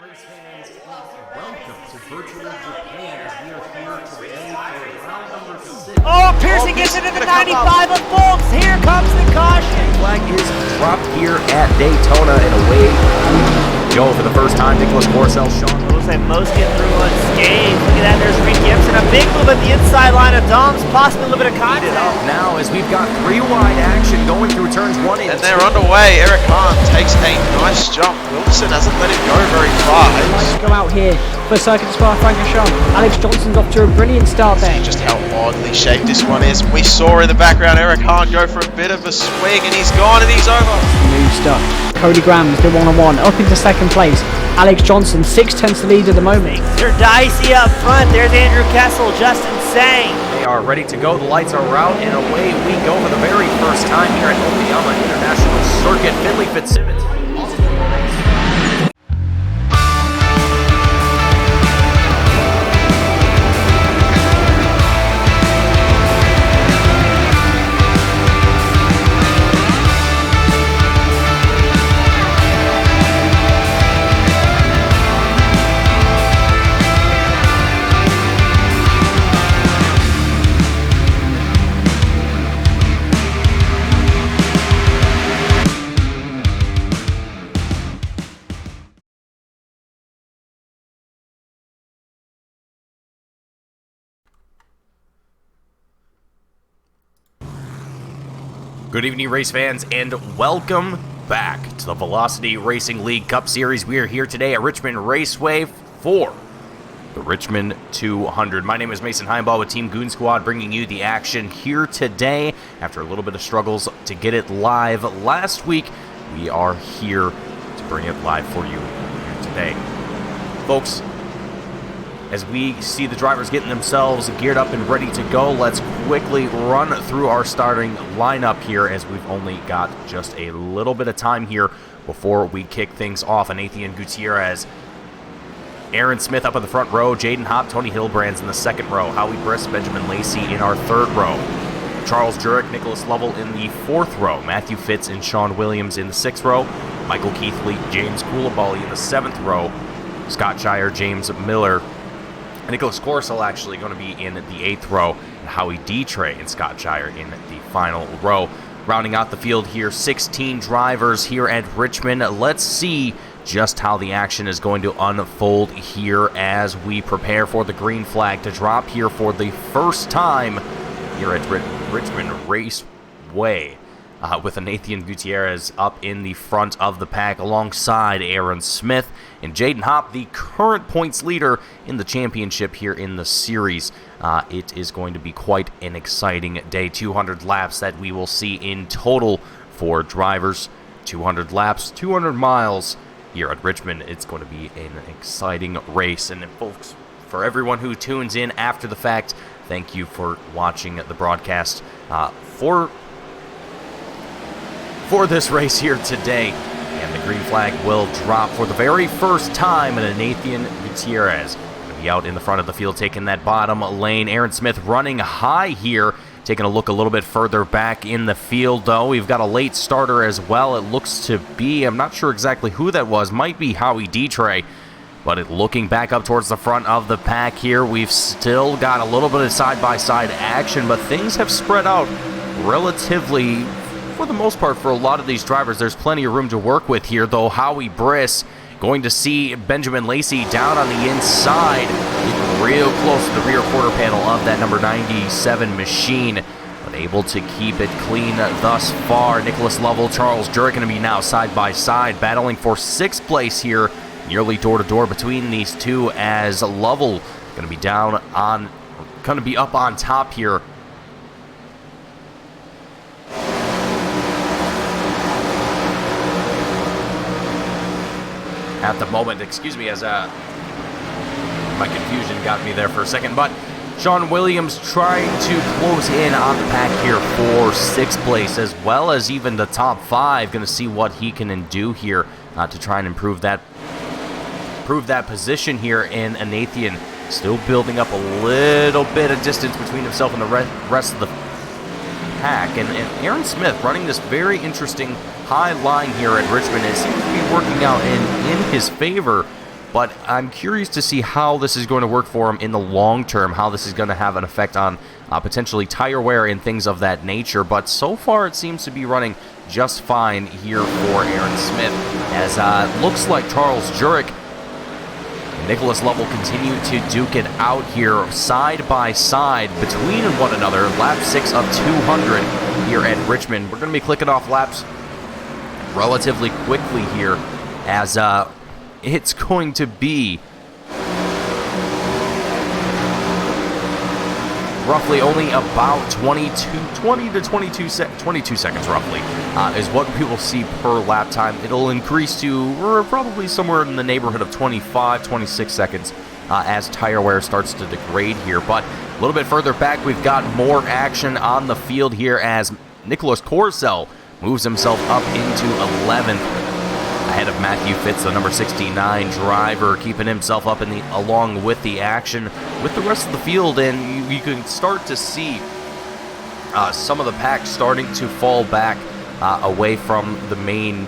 race fans, welcome to virtual Japan as we are here today for round number 6. Oh, Pearson gets into the 95 of Folks. Here comes the caution. Flag is dropped here at Daytona and away go for the first time. Nicholas Morcell, Sean. Looks like most get through unscathed. Look at that, there's Reed Gibson. A big move at the inside line of Dom's, possibly a little bit of contact. Now as we've got 3 wide action going through turns 1 and 2. And they're underway. Eric Hahn takes a nice jump. Wilson hasn't let him go very far. Go out here for Circuit Spa Francorchamps. Alex Johnson's off to a brilliant start there. Just how oddly shaped this one is. We saw in the background Eric Hahn go for a bit of a swing and he's gone and he's over. Smooth stuff. Cody Graham's the one-on-one up into second place. Alex Johnson 6/10 lead at the moment. They're dicey up front. There's Andrew Kessel, Justin Sang. They are ready to go. The lights are out and away we go for the very first time here at Okayama International Circuit. Finley Fitzsimmons. Good evening, race fans, and welcome back to the Velocity Racing League Cup Series. We are here today at Richmond Raceway for the Richmond 200. My name is Mason Heimbaugh with Team Goon Squad, bringing you the action here today. After a little bit of struggles to get it live last week, we are here to bring it live for you here today. Folks, as we see the drivers getting themselves geared up and ready to go, let's quickly run through our starting lineup here as we've only got just a little bit of time here before we kick things off. Nathan Gutierrez, Aaron Smith up in the front row, Jaden Hopp, Tony Hilbrands in the second row, Howie Briss, Benjamin Lacey in our third row, Charles Jurek, Nicholas Lovell in the fourth row, Matthew Fitz and Sean Williams in the sixth row, Michael Keithley, James Koulibaly in the seventh row, Scott Shire, James Miller, Nicholas Corsell actually going to be in the eighth row, and Howie Dietrich and Scott Shire in the final row. Rounding out the field here, 16 drivers here at Richmond. Let's see just how the action is going to unfold here as we prepare for the green flag to drop here for the first time here at Richmond Raceway. With Nathan Gutierrez up in the front of the pack alongside Aaron Smith and Jaden Hopp, the current points leader in the championship here in the series. It is going to be quite an exciting day. 200 laps that we will see in total for drivers. 200 laps, 200 miles here at Richmond. It's going to be an exciting race. And folks, for everyone who tunes in after the fact, thank you for watching the broadcast for this race here today. And the green flag will drop for the very first time, and Nathan Gutierrez going to be out in the front of the field taking that bottom lane. Aaron Smith running high here, taking a look a little bit further back in the field though. We've got a late starter as well. It looks to be, I'm not sure exactly who that was, might be Howie Dietrich. But looking back up towards the front of the pack here, we've still got a little bit of side-by-side action, but things have spread out relatively, for the most part, for a lot of these drivers. There's plenty of room to work with here, though. Howie Briss going to see Benjamin Lacey down on the inside, getting real close to the rear quarter panel of that number 97 machine, but able to keep it clean thus far. Nicholas Lovell, Charles Jurek going to be now side-by-side, battling for sixth place here, nearly door-to-door between these two, as Lovell going to be up on top here. At the moment, excuse me, as my confusion got me there for a second, but Sean Williams trying to close in on the pack here for sixth place, as well as even the top five. Going to see what he can do here to try and improve that position here. And Nathan still building up a little bit of distance between himself and the rest of the pack. And Aaron Smith running this very interesting high line here at Richmond. It seems to be working out in his favor but I'm curious to see how this is going to work for him in the long term, how this is going to have an effect on potentially tire wear and things of that nature. But so far it seems to be running just fine here for Aaron Smith, as looks like Charles Jurek and Nicholas Lovell continue to duke it out here side by side between one another. Lap 6 of 200 here at Richmond. We're going to be clicking off laps relatively quickly here, as it's going to be roughly only about 20 to 22 seconds roughly is what we will see per lap time. It'll increase to probably somewhere in the neighborhood of 25, 26 seconds as tire wear starts to degrade here. But a little bit further back, we've got more action on the field here as Nicholas Corcel moves himself up into 11th. Ahead of Matthew Fitz, the number 69 driver, keeping himself up along with the action with the rest of the field, and you can start to see some of the pack starting to fall back away from the main,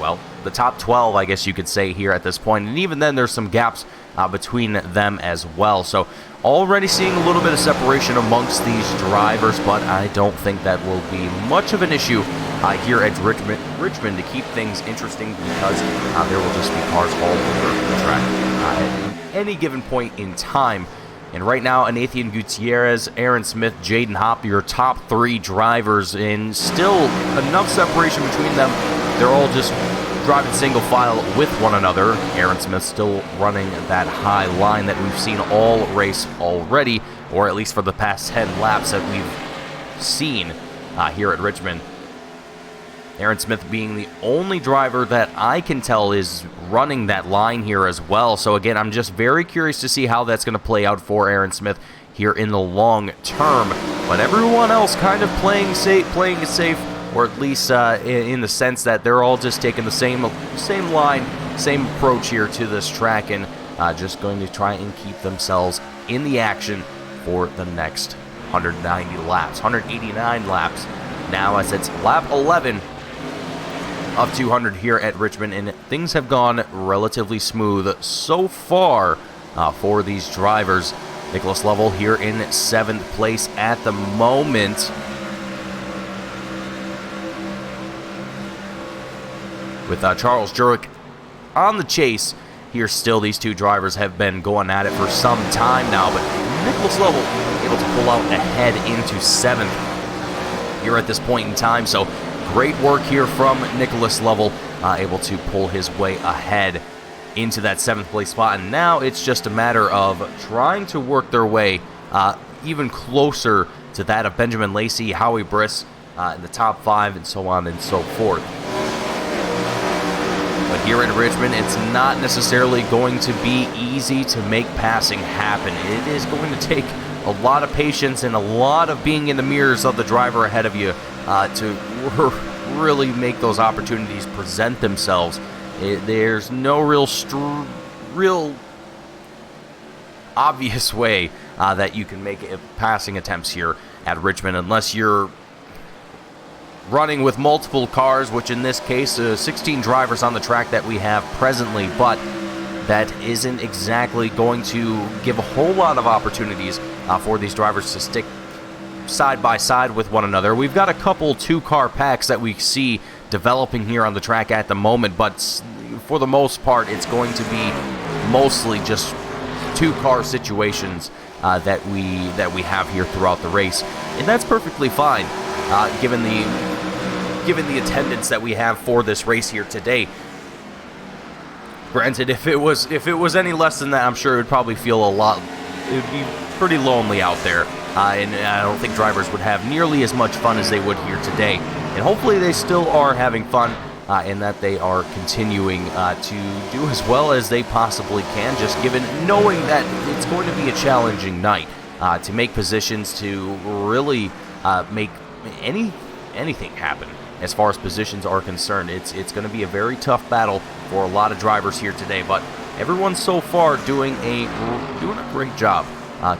well, the top 12, I guess you could say here at this point, and even then there's some gaps between them as well. So already seeing a little bit of separation amongst these drivers, but I don't think that will be much of an issue here at Richmond to keep things interesting, because there will just be cars all over the track at any given point in time. And right now, Nathan Gutierrez, Aaron Smith, Jaden Hopp, your top 3 drivers, and still enough separation between them. They're all just driving single file with one another. Aaron Smith still running that high line that we've seen all race already, or at least for the past 10 laps that we've seen here at Richmond. Aaron Smith being the only driver that I can tell is running that line here as well. So again, I'm just very curious to see how that's going to play out for Aaron Smith here in the long term. But everyone else kind of playing it safe, or at least in the sense that they're all just taking the same line, same approach here to this track, and just going to try and keep themselves in the action for the next 190 laps, 189 laps. Now, as it's lap 11 of 200 here at Richmond, and things have gone relatively smooth so far for these drivers. Nicholas Lovell here in 7th place at the moment. With Charles Jurek on the chase here still. These two drivers have been going at it for some time now, but Nicholas Lovell able to pull out ahead into 7th here at this point in time. So great work here from Nicholas Lovell, able to pull his way ahead into that 7th place spot. And now it's just a matter of trying to work their way even closer to that of Benjamin Lacey, Howie Briss in the top 5, and so on and so forth. But here in Richmond, it's not necessarily going to be easy to make passing happen. It is going to take a lot of patience and a lot of being in the mirrors of the driver ahead of you to really make those opportunities present themselves. There's no real obvious way that you can make passing attempts here at Richmond unless you're running with multiple cars, which in this case 16 drivers on the track that we have presently, but that isn't exactly going to give a whole lot of opportunities for these drivers to stick side by side with one another. We've got a couple 2-car packs that we see developing here on the track at the moment, but for the most part it's going to be mostly just 2-car situations that we have here throughout the race, and that's perfectly fine given the attendance that we have for this race here today. Granted, if it was any less than that, I'm sure it would probably feel it would be pretty lonely out there, and I don't think drivers would have nearly as much fun as they would here today. And hopefully they still are having fun, and that they are continuing to do as well as they possibly can, just given knowing that it's going to be a challenging night to make positions, to really make anything happen. As far as positions are concerned, it's going to be a very tough battle for a lot of drivers here today, but everyone so far doing a great job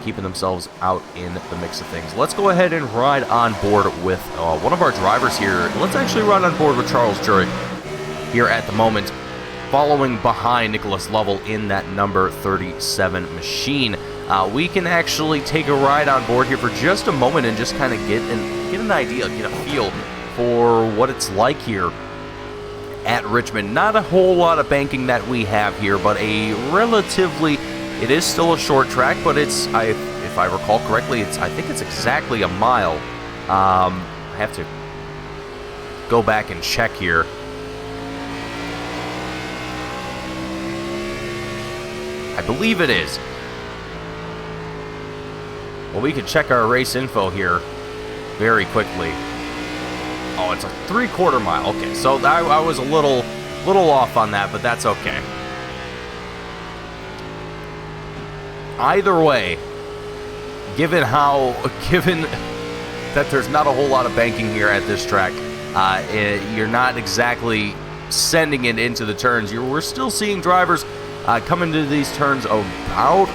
keeping themselves out in the mix of things. Let's go ahead and ride on board with one of our drivers here. Let's actually ride on board with Charles Jurek here at the moment. following behind Nicholas Lovell in that number 37 machine. We can actually take a ride on board here for just a moment and just kind of get an idea, get a feel for what it's like here at Richmond. Not a whole lot of banking that we have here, but it is still a short track, but it's, if I recall correctly, I think it's exactly a mile. I have to go back and check here. I believe it is. Well, we could check our race info here very quickly. Oh, it's a 3/4 mile. Okay, so I was a little off on that, but that's okay. Either way, given that there's not a whole lot of banking here at this track, you're not exactly sending it into the turns. We're still seeing drivers come into these turns about,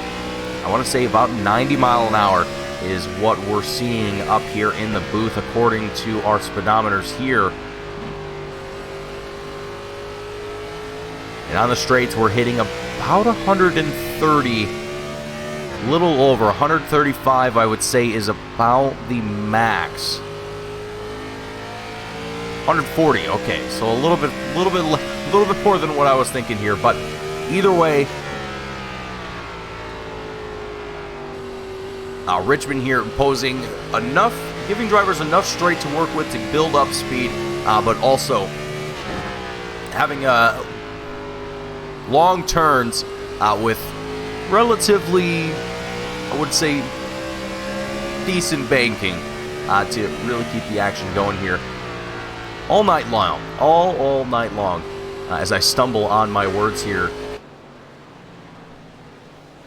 I want to say about 90 mile an hour is what we're seeing up here in the booth according to our speedometers here. And on the straights, we're hitting about 130, a little over 135, I would say, is about the max. 140, okay, so a little bit more than what I was thinking here, but either way, Richmond here posing enough, giving drivers enough straight to work with to build up speed, but also having long turns with relatively, I would say, decent banking to really keep the action going here all night long, all night long, as I stumble on my words here.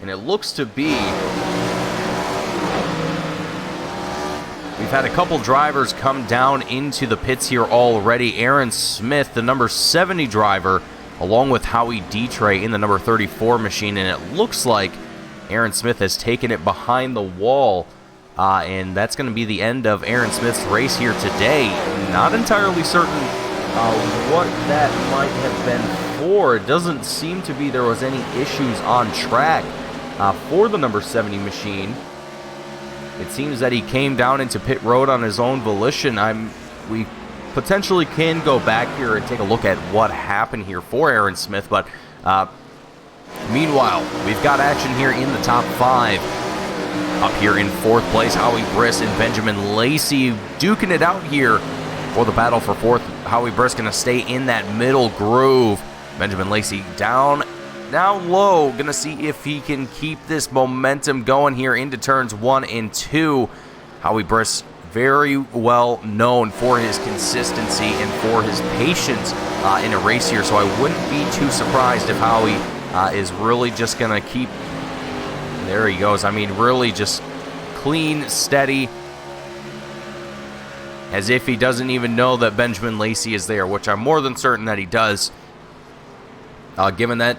And it looks to be, we've had a couple drivers come down into the pits here already. Aaron Smith, the number 70 driver, along with Howie Dietrich in the number 34 machine, and it looks like Aaron Smith has taken it behind the wall, and that's going to be the end of Aaron Smith's race here today. Not entirely certain what that might have been for. It doesn't seem to be there was any issues on track for the number 70 machine. It seems that he came down into pit road on his own volition. We potentially can go back here and take a look at what happened here for Aaron Smith, but meanwhile, we've got action here in the top 5. Up here in 4th place, Howie Briss and Benjamin Lacey duking it out here for the battle for 4th. Howie Briss going to stay in that middle groove. Benjamin Lacey down low, going to see if he can keep this momentum going here into turns 1 and 2. Howie Briss, very well known for his consistency and for his patience in a race here, so I wouldn't be too surprised if Howie is really just going to keep, there he goes, I mean really just clean, steady, as if he doesn't even know that Benjamin Lacey is there, which I'm more than certain that he does, given that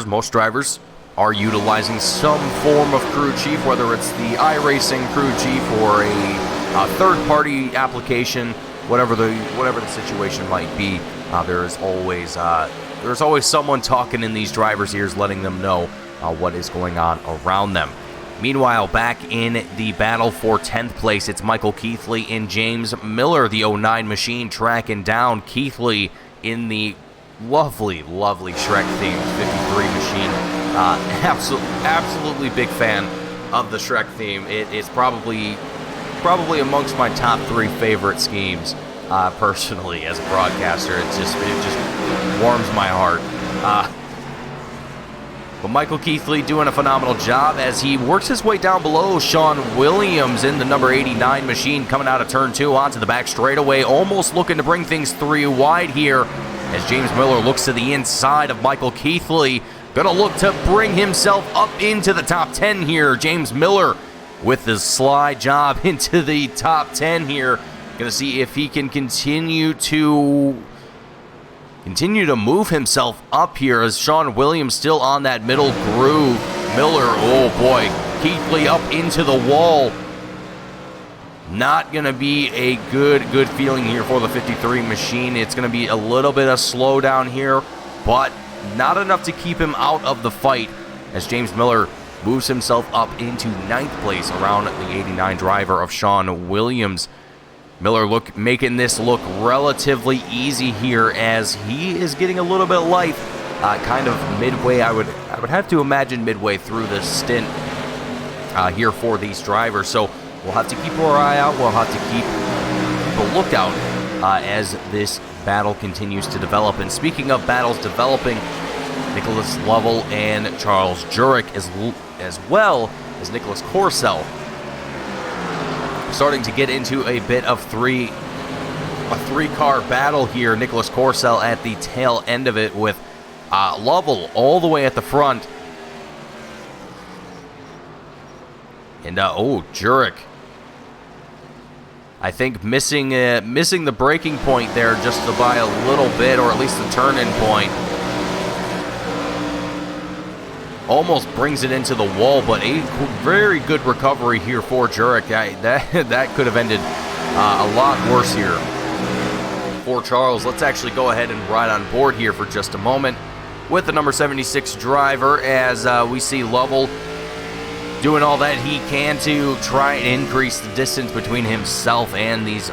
most drivers are utilizing some form of crew chief, whether it's the iRacing crew chief or a third-party application, whatever the situation might be. There's always someone talking in these drivers' ears, letting them know what is going on around them. Meanwhile, back in the battle for 10th place, it's Michael Keithley and James Miller, the 09 machine, tracking down Keithley in the lovely Shrek themed 53 machine. Absolutely big fan of the Shrek theme. It is probably amongst my top 3 favorite schemes personally as a broadcaster. It just warms my heart. But Michael Keithley doing a phenomenal job as he works his way down below Sean Williams in the number 89 machine, coming out of turn 2 onto the back straightaway, almost looking to bring things 3 wide here as James Miller looks to the inside of Michael Keithley. Gonna look to bring himself up into the top 10 here. James Miller with the slide job into the top 10 here. Gonna see if he can continue to move himself up here as Sean Williams still on that middle groove. Miller, oh boy, Keithley up into the wall. Not going to be a good feeling here for the 53 machine. It's going to be a little bit of slowdown here but not enough to keep him out of the fight as James Miller moves himself up into 9th place around the 89 driver of Sean Williams. Miller making this look relatively easy here as he is getting a little bit of life kind of midway. I would have to imagine midway through this stint here for these drivers. So we'll have to keep our eye out. We'll have to keep a lookout as this battle continues to develop. And speaking of battles developing, Nicholas Lovell and Charles Jurek as well as Nicholas Corcel starting to get into a bit of a three-car battle here. Nicholas Corcel at the tail end of it with Lovell all the way at the front. And Jurek, I think missing the braking point there just by a little bit, or at least the turn-in point. Almost brings it into the wall, but a very good recovery here for Jurek. That could have ended a lot worse here for Charles. Let's actually go ahead and ride on board here for just a moment with the number 76 driver as we see Lovell doing all that he can to try and increase the distance between himself and these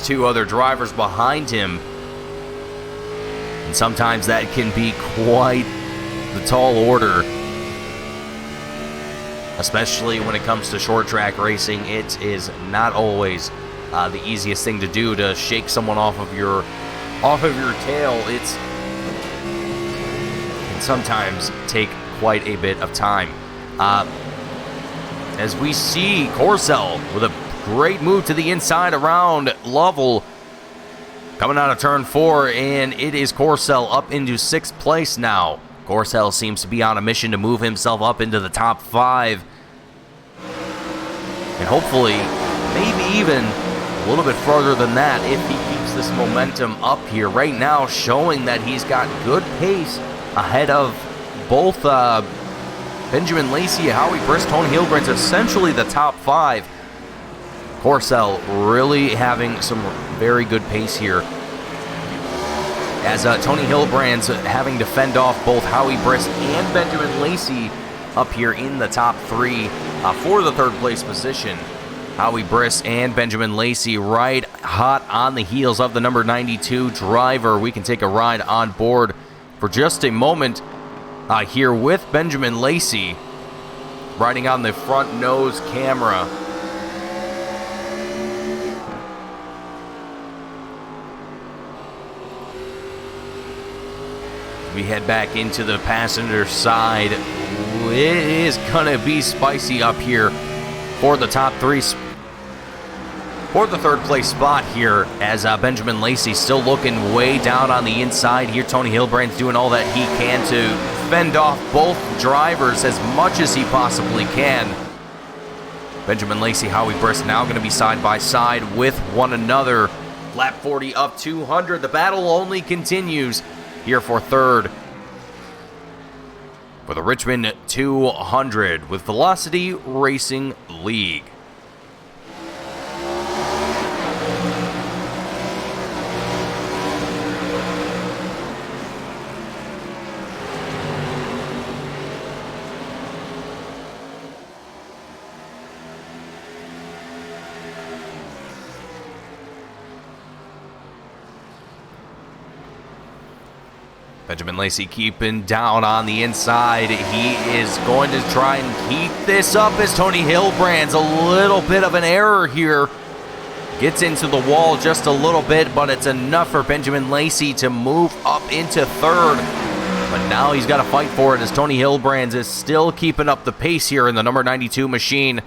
two other drivers behind him. And sometimes that can be quite the tall order, especially when it comes to short track racing. It is not always the easiest thing to do to shake someone off of your tail. It can sometimes take quite a bit of time. As we see Corcel with a great move to the inside around Lovell, coming out of turn 4, and it is Corcel up into 6th place now. Corcel seems to be on a mission to move himself up into the top 5. And hopefully, maybe even a little bit further than that if he keeps this momentum up here. Right now, showing that he's got good pace ahead of both Benjamin Lacey, Howie Briss, Tony Hilbrand's essentially the top 5. Corcel really having some very good pace here, as Tony Hilbrand's having to fend off both Howie Briss and Benjamin Lacey up here in the top 3 for the 3rd place position. Howie Briss and Benjamin Lacey right hot on the heels of the number 92 driver. We can take a ride on board for just a moment here with Benjamin Lacey riding on the front nose camera. We head back into the passenger side. It is gonna be spicy up here for the top 3, for the 3rd place spot here, as Benjamin Lacey still looking way down on the inside here. Tony Hilbrand's doing all that he can to fend off both drivers as much as he possibly can. Benjamin Lacey, Howie Briss now going to be side by side with one another. Lap 40 of 200. The battle only continues here for 3rd for the Richmond 200 with Velocity Racing League. Benjamin Lacey keeping down on the inside. He is going to try and keep this up as Tony Hilbrand's a little bit of an error here. Gets into the wall just a little bit, but it's enough for Benjamin Lacey to move up into 3rd. But now he's got to fight for it as Tony Hilbrand's is still keeping up the pace here in the number 92 machine.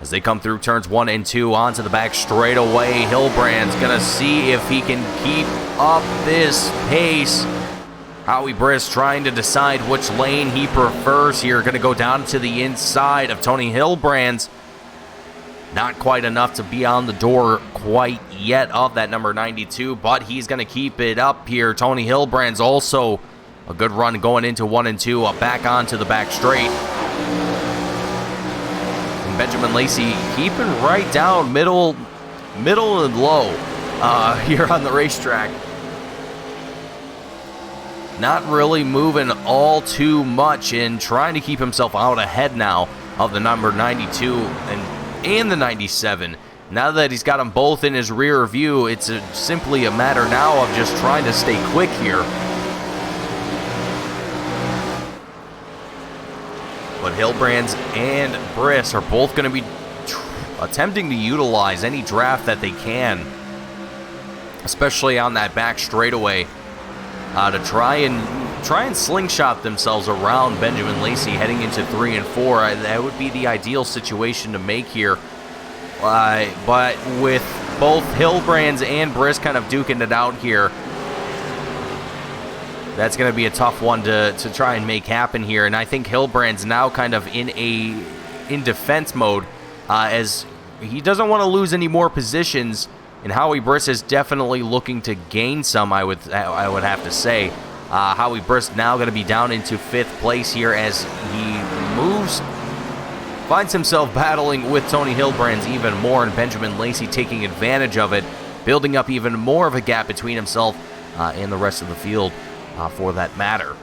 As they come through turns 1 and 2 onto the back straightaway, Hilbrand's going to see if he can keep up this pace. Howie Briss trying to decide which lane he prefers here. Going to go down to the inside of Tony Hilbrand's. Not quite enough to be on the door quite yet of that number 92, but he's going to keep it up here. Tony Hilbrand's also a good run going into 1 and 2, back onto the back straight. Benjamin Lacey keeping right down middle and low here on the racetrack. not really moving all too much and trying to keep himself out ahead now of the number 92 and the 97. Now that he's got them both in his rear view, it's simply a matter now of just trying to stay quick here. But Hilbrands and Briss are both going to be attempting to utilize any draft that they can, especially on that back straightaway, to try and slingshot themselves around Benjamin Lacey heading into 3 and 4. That would be the ideal situation to make here. But with both Hilbrands and Briss kind of duking it out here, that's going to be a tough one to try and make happen here. And I think Hilbrand's now kind of in defense mode, as he doesn't want to lose any more positions. And Howie Briss is definitely looking to gain some, I would have to say. Howie Briss now going to be down into 5th place here as he finds himself battling with Tony Hilbrands even more, and Benjamin Lacey taking advantage of it, building up even more of a gap between himself and the rest of the field for that matter.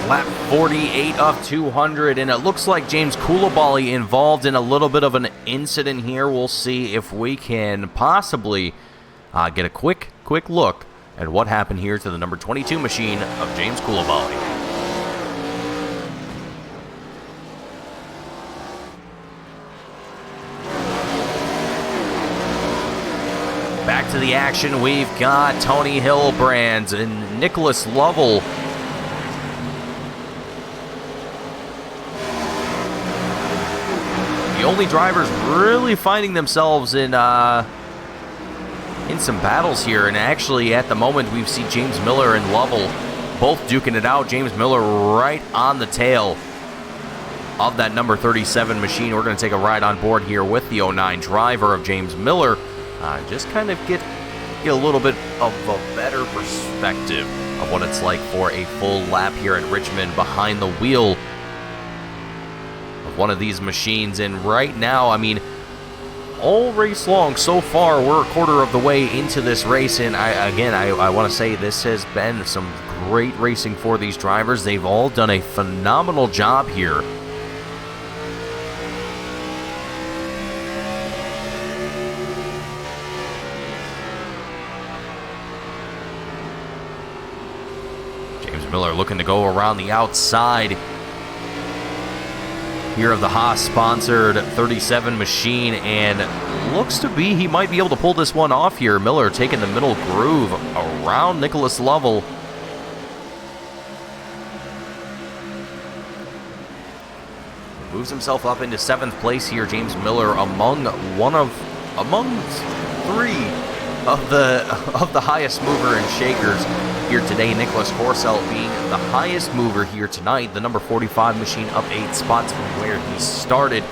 Lap 48 of 200, and it looks like James Coulibaly involved in a little bit of an incident here. We'll see if we can possibly get a quick look at what happened here to the number 22 machine of James Coulibaly. Back to the action, we've got Tony Hilbrands and Nicholas Lovell. The only drivers really finding themselves in some battles here, and actually at the moment we see James Miller and Lovell both duking it out. James Miller right on the tail of that number 37 machine. We're going to take a ride on board here with the 09 driver of James Miller, just kind of get a little bit of a better perspective of what it's like for a full lap here at Richmond behind the wheel one of these machines. And right now, I mean, all race long so far, we're a quarter of the way into this race, and I want to say this has been some great racing for these drivers. They've all done a phenomenal job here. James Miller looking to go around the outside here of the Haas-sponsored 37 machine, and looks to be he might be able to pull this one off here. Miller taking the middle groove around Nicholas Lovell. Moves himself up into 7th place here. James Miller among three of the highest mover and shakers here today. Nicholas Horsell being the highest mover here tonight. The number 45 machine up 8 spots from where he started.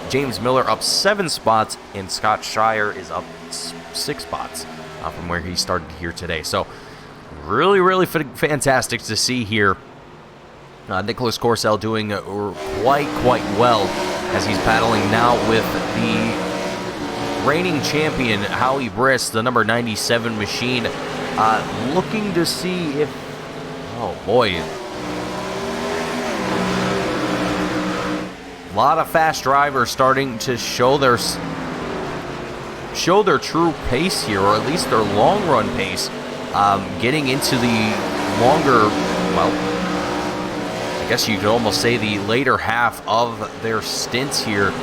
James Miller up 7 spots, and Scott Shire is up 6 spots from where he started here today. So really, really fantastic to see here. Nicholas Horsell doing quite well as he's battling now with the reigning champion Howie Briss, the number 97 machine, looking to see if, oh boy, a lot of fast drivers starting to show their true pace here, or at least their long run pace, getting into the longer, well, I guess you could almost say the later half of their stints here.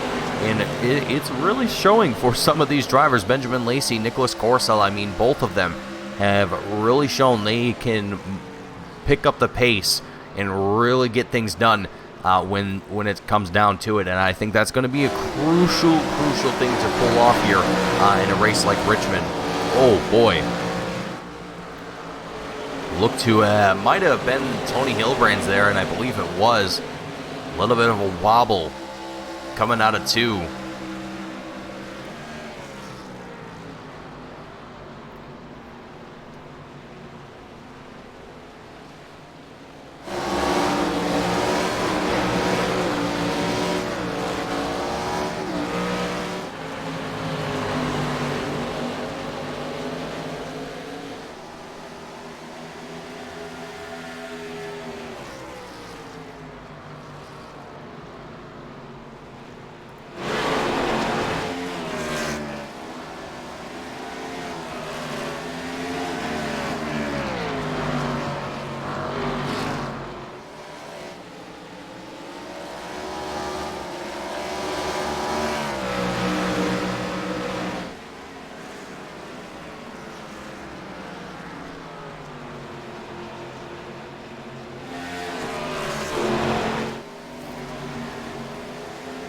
And it's really showing for some of these drivers. Benjamin Lacey, Nicholas Horsell, I mean, both of them have really shown they can pick up the pace and really get things done when it comes down to it. And I think that's going to be a crucial thing to pull off here in a race like Richmond. Oh, boy. Looked to, might have been Tony Hilbrand's there, and I believe it was. A little bit of a wobble coming out of 2.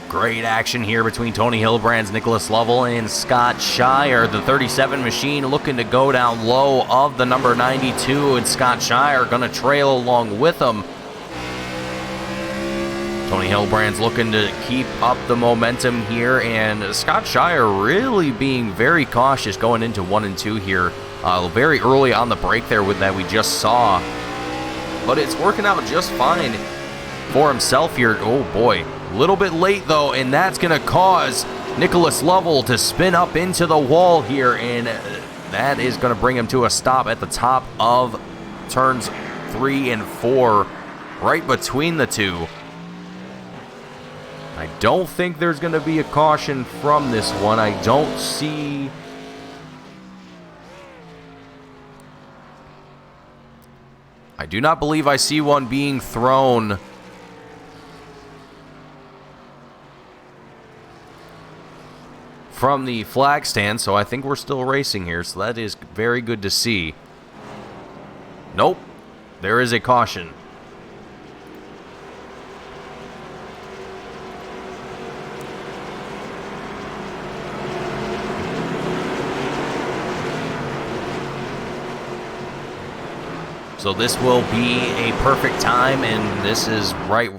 Great action here between Tony Hilbrand's Nicholas Lovell and Scott Shire. The 37 machine looking to go down low of the number 92, and Scott Shire going to trail along with him. Tony Hilbrand's looking to keep up the momentum here, and Scott Shire really being very cautious going into 1 and 2 here. Very early on the break there with that we just saw. But it's working out just fine for himself here. Oh boy. A little bit late though, and that's going to cause Nicholas Lovell to spin up into the wall here, and that is going to bring him to a stop at the top of turns 3 and 4, right between the two. I don't think there's going to be a caution from this one. I don't see... I do not believe I see one being thrown from the flag stand, so I think we're still racing here, so that is very good to see. Nope, there is a caution. So this will be a perfect time, and this is right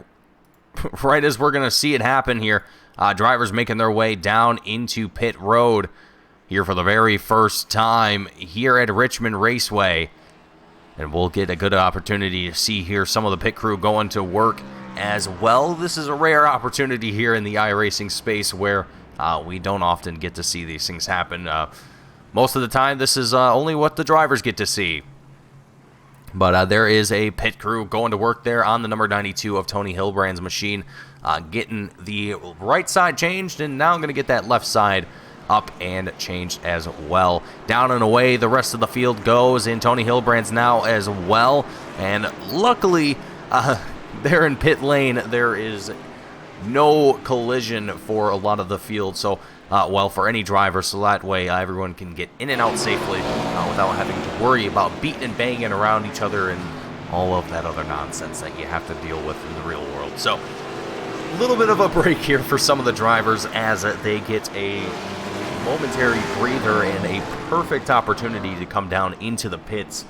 as we're going to see it happen here. Drivers making their way down into pit road here for the very first time here at Richmond Raceway. And we'll get a good opportunity to see here some of the pit crew going to work as well. This is a rare opportunity here in the iRacing space where we don't often get to see these things happen. Most of the time, this is only what the drivers get to see. But there is a pit crew going to work there on the number 92 of Tony Hilbrand's machine, getting the right side changed, and now I'm going to get that left side up and changed as well. Down and away, the rest of the field goes, and Tony Hilbrand's now as well. And luckily, there in pit lane, there is no collision for a lot of the field. So, well, for any driver, so that way everyone can get in and out safely without having to worry about beating and banging around each other and all of that other nonsense that you have to deal with in the real world. So, a little bit of a break here for some of the drivers as they get a momentary breather and a perfect opportunity to come down into the pits,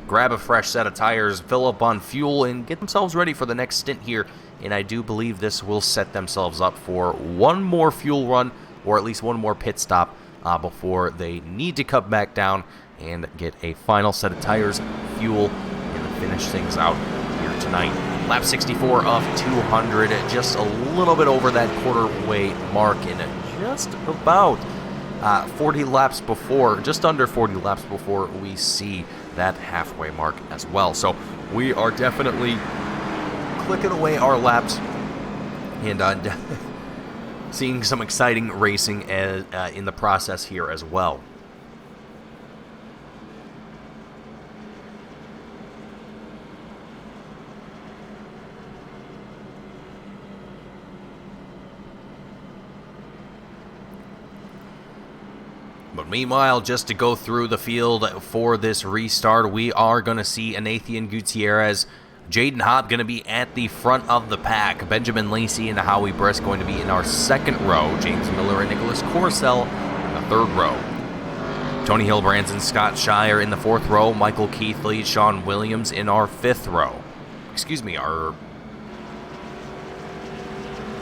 grab a fresh set of tires, fill up on fuel, and get themselves ready for the next stint here. And I do believe this will set themselves up for one more fuel run, or at least one more pit stop before they need to come back down and get a final set of tires, fuel, and finish things out here tonight. Lap 64 of 200, just a little bit over that quarter-way mark, and just about 40 laps before, just under 40 laps before we see that halfway mark as well. So we are definitely clicking away our laps and seeing some exciting racing in the process here as well. But meanwhile, just to go through the field for this restart, we are going to see Anathian Gutierrez, Jaden Hobb going to be at the front of the pack. Benjamin Lacey and Howie Brisk going to be in our second row. James Miller and Nicholas Corsell in the third row. Tony Hilbrands, Scott Shire in the 4th row. Michael Keithley, Sean Williams in our 5th row. Excuse me,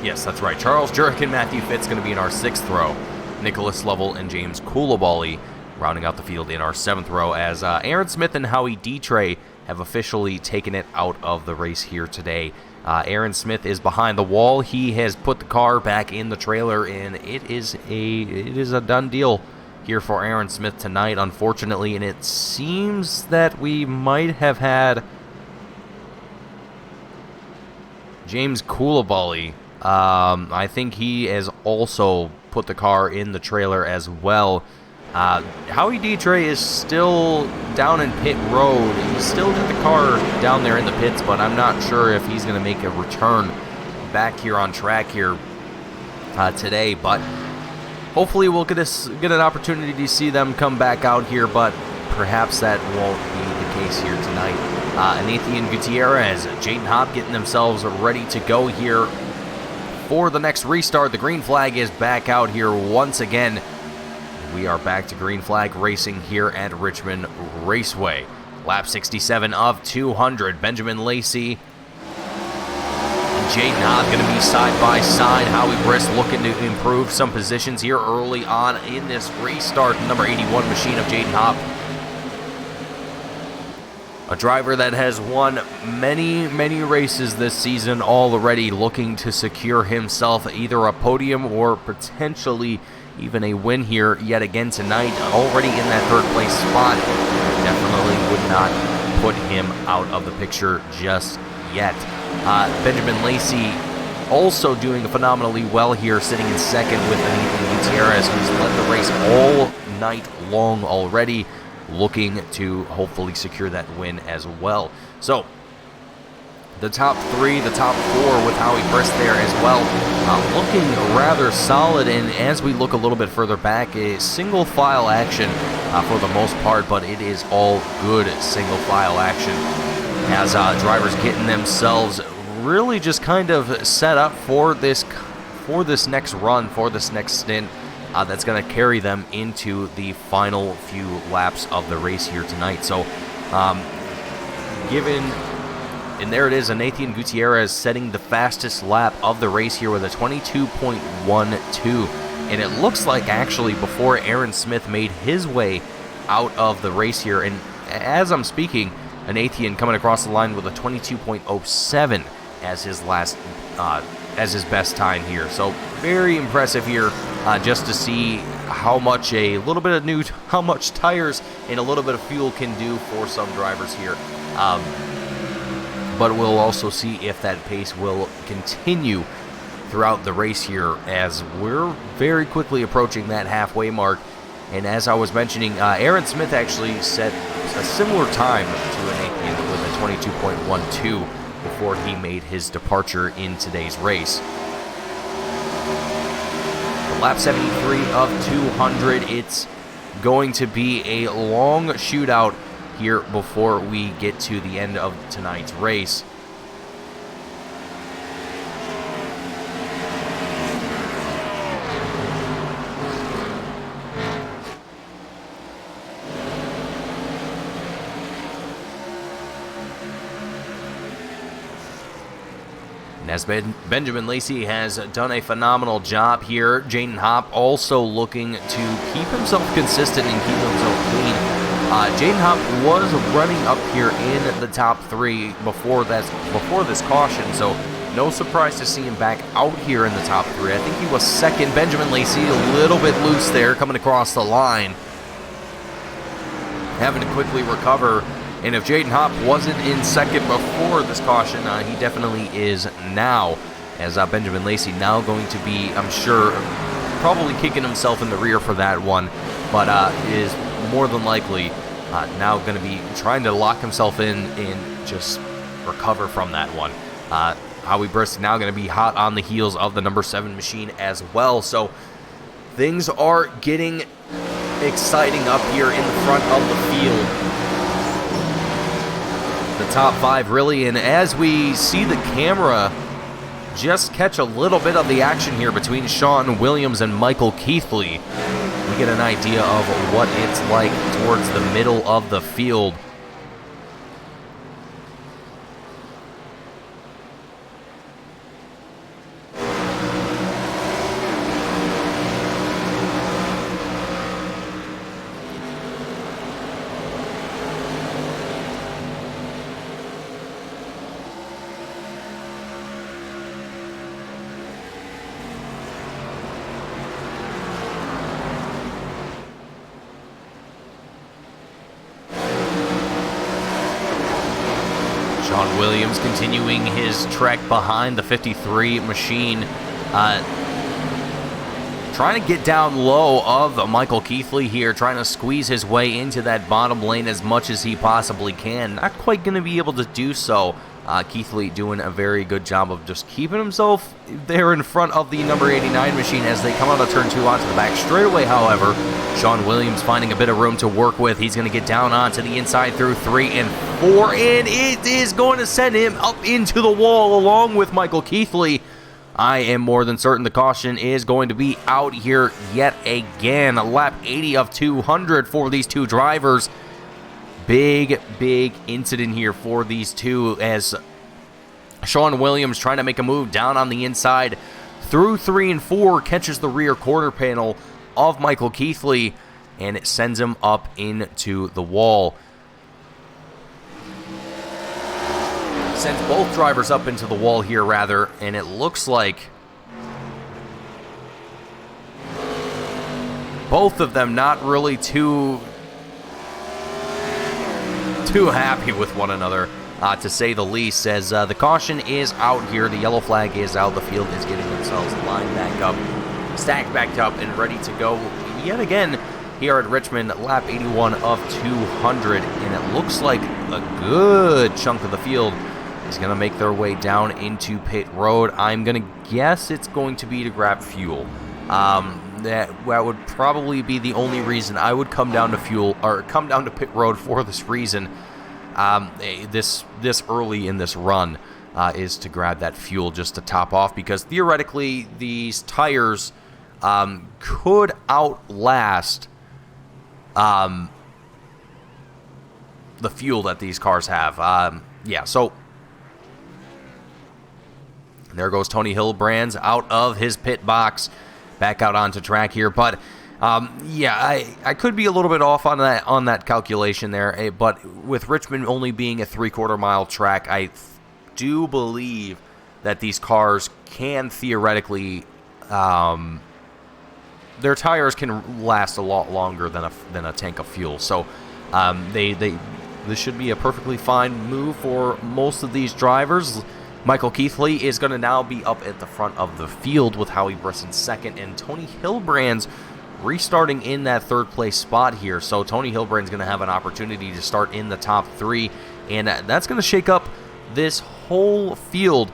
yes, that's right. Charles Jurek and Matthew Fitz going to be in our 6th row. Nicholas Lovell and James Koulibaly rounding out the field in our 7th row, as Aaron Smith and Howie Dietrich have officially taken it out of the race here today. Aaron Smith is behind the wall. He has put the car back in the trailer, and it is a done deal here for Aaron Smith tonight, unfortunately. And it seems that we might have had James Koulibaly. I think he has also put the car in the trailer as well. Howie Dietrich is still down in pit road. He's still got the car down there in the pits, but I'm not sure if he's going to make a return back here on track here today. But hopefully we'll get an opportunity to see them come back out here, but perhaps that won't be the case here tonight. Nathan Gutierrez, Jaden Hopp getting themselves ready to go here for the next restart. The green flag is back out here once again. We are back to green flag racing here at Richmond Raceway. Lap 67 of 200. Benjamin Lacey and Jaden Hobb going to be side by side. Howie Briss looking to improve some positions here early on in this restart. Number 81 machine of Jaden Hobb. A driver that has won many, many races this season already, looking to secure himself either a podium or potentially even a win here yet again tonight. Already in that 3rd place spot. Definitely would not put him out of the picture just yet. Benjamin Lacey also doing phenomenally well here, sitting in 2nd with Nathan Gutierrez, who's led the race all night long already, looking to hopefully secure that win as well. So the top 3, the top 4 with Howie Briss there as well, looking rather solid. And as we look a little bit further back, a single file action for the most part, but it is all good single file action as drivers getting themselves really just kind of set up for this next run, for this next stint that's going to carry them into the final few laps of the race here tonight. So and there it is, a Nathan Gutierrez setting the fastest lap of the race here with a 22.12. And it looks like actually before Aaron Smith made his way out of the race here. And as I'm speaking, Nathan coming across the line with a 22.07 as his best time here. So very impressive here, just to see how much how much tires and a little bit of fuel can do for some drivers here. But we'll also see if that pace will continue throughout the race here, as we're very quickly approaching that halfway mark. And as I was mentioning, Aaron Smith actually set a similar time to Nathan with a 22.12 before he made his departure in today's race. Lap 73 of 200. It's going to be a long shootout here before we get to the end of tonight's race. And as Benjamin Lacey has done a phenomenal job here, Jaden Hopp also looking to keep himself consistent and keep himself clean. Jaden Hopp was running up here in the top 3 before this caution, so no surprise to see him back out here in the top 3. I think he was 2nd. Benjamin Lacey a little bit loose there coming across the line, having to quickly recover. And if Jaden Hopp wasn't in 2nd before this caution, he definitely is now, as Benjamin Lacey now going to be, I'm sure, probably kicking himself in the rear for that one, but is more than likely now going to be trying to lock himself in and just recover from that one. Howie Briss now going to be hot on the heels of the number 7 machine as well. So things are getting exciting up here in the front of the field. The top 5 really, and as we see the camera just catch a little bit of the action here between Sean Williams and Michael Keithley. we get an idea of what it's like towards the middle of the field. Sean Williams continuing his trek behind the 53 machine, trying to get down low of Michael Keithley here, trying to squeeze his way into that bottom lane as much as he possibly can. Not quite going to be able to do so. Keithley doing a very good job of just keeping himself there in front of the number 89 machine as they come out of turn 2 onto the back straightaway. However, Sean Williams finding a bit of room to work with. He's going to get down onto the inside through 3 and 4, and it is going to send him up into the wall along with Michael Keithley. I am more than certain the caution is going to be out here yet again. A lap 80 of 200 for these two drivers. Big incident here for these two as Sean Williams trying to make a move down on the inside through 3 and 4, catches the rear quarter panel of Michael Keithley, and it sends him up into the wall. Sends both drivers up into the wall here, rather, and it looks like both of them not really too happy with one another, to say the least, as the caution is out here, the yellow flag is out, the field is getting themselves lined back up, stacked back up, and ready to go yet again here at Richmond, lap 81 of 200, and it looks like a good chunk of the field is going to make their way down into pit road. I'm going to guess it's going to be to grab fuel. That would probably be the only reason I would come down to pit road for this reason. This early in this run is to grab that fuel just to top off, because theoretically these tires could outlast the fuel that these cars have. Yeah, so there goes Tony Hillbrands out of his pit box, back out onto track here. But yeah, I could be a little bit off on that calculation there, but with Richmond only being a 3/4 mile track, I do believe that these cars can theoretically, their tires can last a lot longer than a tank of fuel. So this should be a perfectly fine move for most of these drivers. Michael Keithley is going to now be up at the front of the field with Howie Brisson second, and Tony Hillbrands restarting in that third place spot here. So Tony Hillbrands going to have an opportunity to start in the top 3, and that's going to shake up this whole field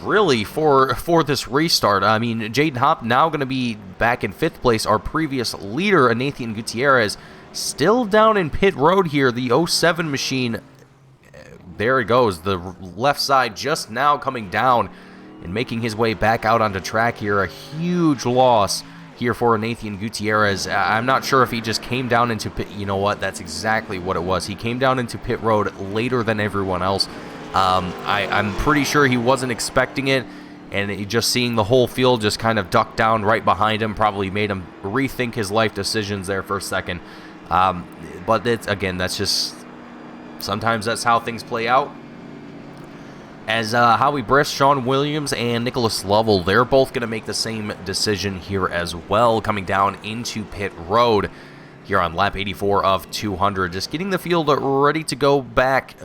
really for this restart. I mean, Jaden Hopp now going to be back in 5th place. Our previous leader, Nathan Gutierrez, still down in pit road here. The 07 machine, there it goes, the left side just now coming down and making his way back out onto track here. A huge loss here for Nathan Gutierrez. I'm not sure if he just came down into pit. You know what? That's exactly what it was. He came down into pit road later than everyone else. I'm pretty sure he wasn't expecting it, and just seeing the whole field just kind of duck down right behind him probably made him rethink his life decisions there for a second. But again, that's just, sometimes that's how things play out. As Howie Briss, Sean Williams, and Nicholas Lovell, they're both going to make the same decision here as well, coming down into pit road here on lap 84 of 200. Just getting the field ready to go back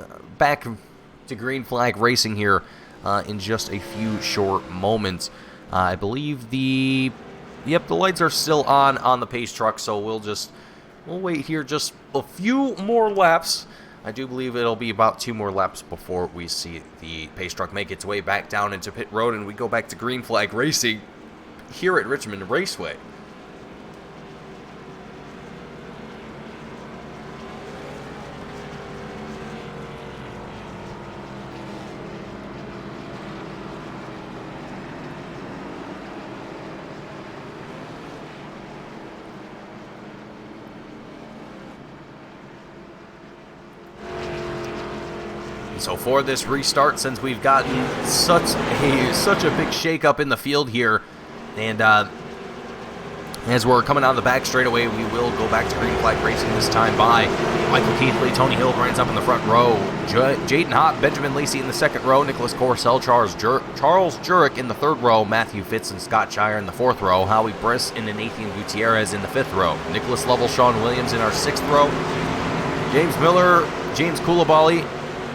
to green flag racing here in just a few short moments. I believe the lights are still on the pace truck, so we'll wait here just a few more laps. I do believe it'll be about 2 more laps before we see the pace truck make its way back down into pit road and we go back to green flag racing here at Richmond Raceway. So for this restart, since we've gotten such a big shakeup in the field here, and as we're coming out of the back straightaway, we will go back to green flag racing this time by Michael Keithley, Tony Hillbrand's up in the front row, Jaden Hopp, Benjamin Lacey in the second row, Nicholas Corcel, Charles Jurek in the third row, Matthew Fitz and Scott Shire in the fourth row, Howie Briss and Nathan Gutierrez in the fifth row, Nicholas Lovell, Sean Williams in our sixth row, James Miller, James Koulibaly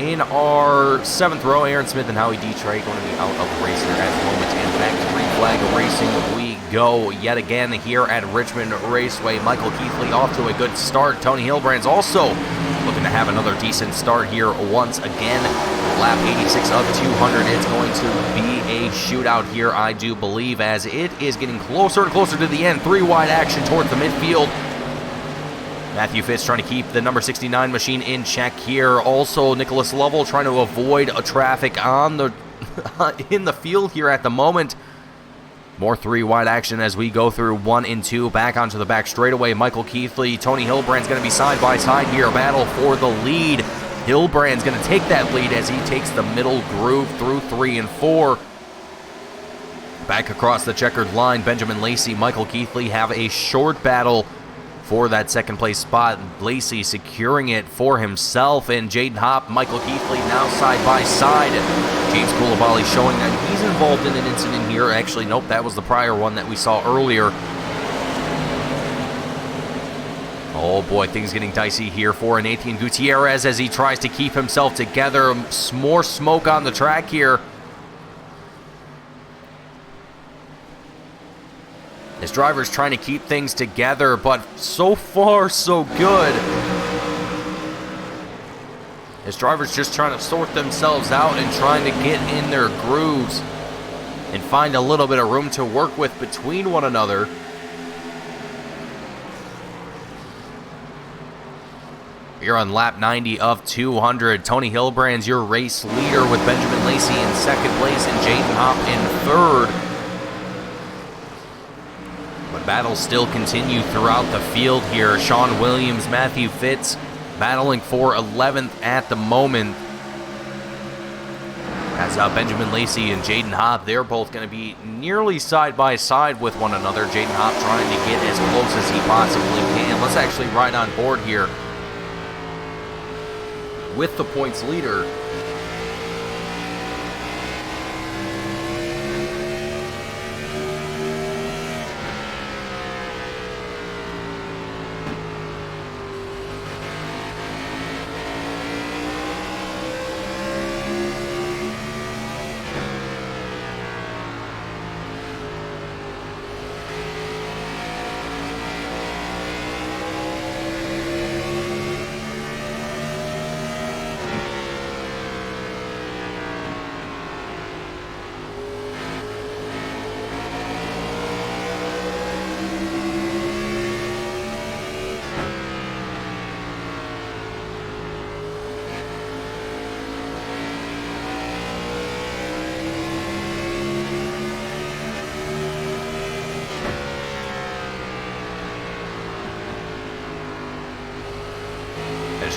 in our seventh row, Aaron Smith and Howie Detroit going to be out of race here at the moment, and back to green flag racing we go yet again here at Richmond Raceway. Michael Keithley off to a good start. Tony Hillbrand's also looking to have another decent start here once again. Lap 86 of 200. It's going to be a shootout here, I do believe, as it is getting closer and closer to the end. Three wide action towards the midfield. Matthew Fitz trying to keep the number 69 machine in check here. Also, Nicholas Lovell trying to avoid a traffic on the in the field here at the moment. More three wide action as we go through 1 and 2. Back onto the back straightaway. Michael Keithley, Tony Hillbrand's going to be side by side here. A battle for the lead. Hillbrand's going to take that lead as he takes the middle groove through 3 and 4. Back across the checkered line, Benjamin Lacey, Michael Keithley have a short battle for that second place spot. Lacey securing it for himself, and Jaden Hopp, Michael Keithley now side by side. James Koulibaly showing that he's involved in an incident here. Actually, nope, that was the prior one that we saw earlier. Oh boy, things getting dicey here for Nathan Gutierrez as he tries to keep himself together. More smoke on the track here. His driver's trying to keep things together, but so far, so good. His driver's just trying to sort themselves out and trying to get in their grooves and find a little bit of room to work with between one another. You're on lap 90 of 200. Tony Hillbrand's your race leader with Benjamin Lacey in second place and Jaden Hopp in third. But battles still continue throughout the field here. Sean Williams, Matthew Fitz battling for 11th at the moment. As Benjamin Lacey and Jaden Hopp, they're both going to be nearly side by side with one another. Jaden Hopp trying to get as close as he possibly can. Let's actually ride on board here with the points leader.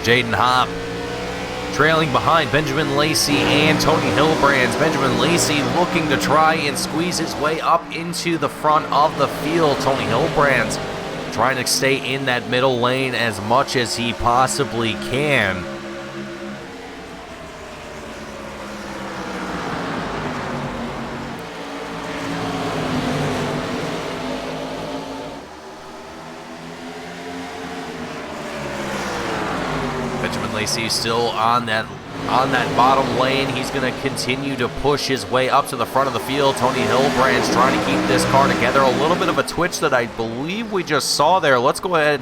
Jaden Hopp trailing behind Benjamin Lacey and Tony Hillbrand's. Benjamin Lacey looking to try and squeeze his way up into the front of the field. Tony Hillbrand's trying to stay in that middle lane as much as he possibly can. Lacey still on that bottom lane. He's going to continue to push his way up to the front of the field. Tony Hillbrand's trying to keep this car together. A little bit of a twitch that I believe we just saw there. Let's go ahead,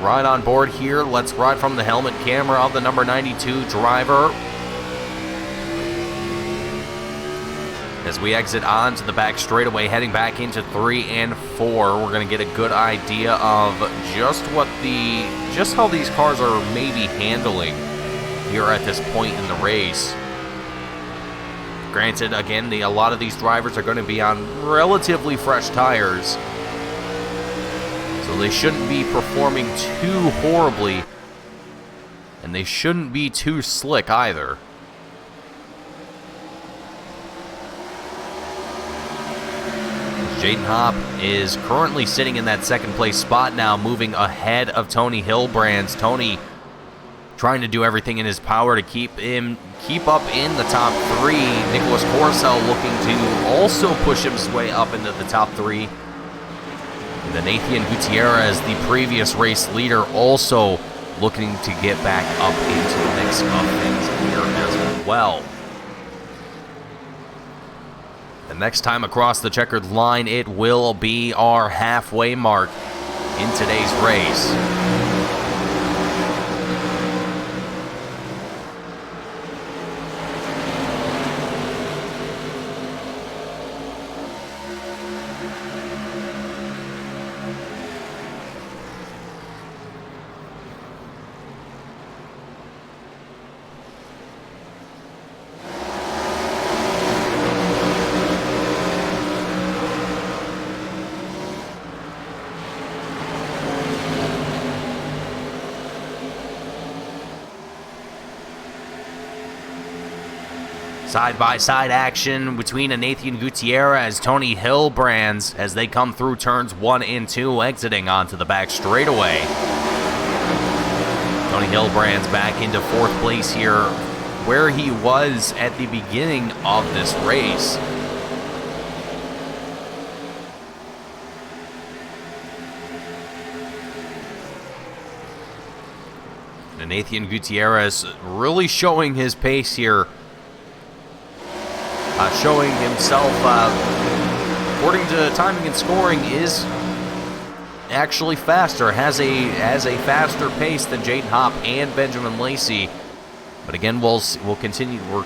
ride on board here. Let's ride from the helmet camera of the number 92 driver. As we exit onto the back straightaway, heading back into 3 and 4, we're going to get a good idea of just how these cars are maybe handling here at this point in the race. Granted, again, a lot of these drivers are going to be on relatively fresh tires, so they shouldn't be performing too horribly, and they shouldn't be too slick either. Jaden Hopp is currently sitting in that second place spot now, moving ahead of Tony Hillbrands. Tony trying to do everything in his power to keep up in the top three. Nicholas Corcel looking to also push his way up into the top three. And then Nathan Gutierrez, the previous race leader, also looking to get back up into the mix of things here as well. The next time across the checkered line, it will be our halfway mark in today's race. Side-by-side action between Nathan Gutierrez, Tony Hillbrands as they come through turns 1 and 2, exiting onto the back straightaway. Tony Hillbrands back into 4th place here, where he was at the beginning of this race. And Nathan Gutierrez really showing his pace here. Showing himself, according to timing and scoring, is actually faster, has a faster pace than Jaden Hopp and Benjamin Lacey. But again, we're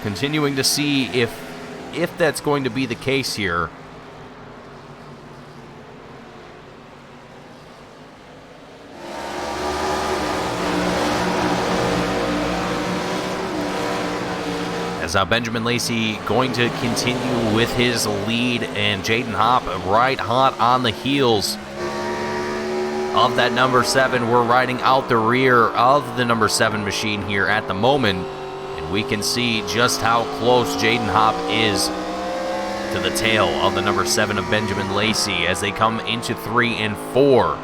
continuing to see if that's going to be the case here. As Benjamin Lacey going to continue with his lead, and Jaden Hopp right hot on the heels of that number 7. We're riding out the rear of the number 7 machine here at the moment, and we can see just how close Jaden Hopp is to the tail of the number 7 of Benjamin Lacey as they come into 3 and 4.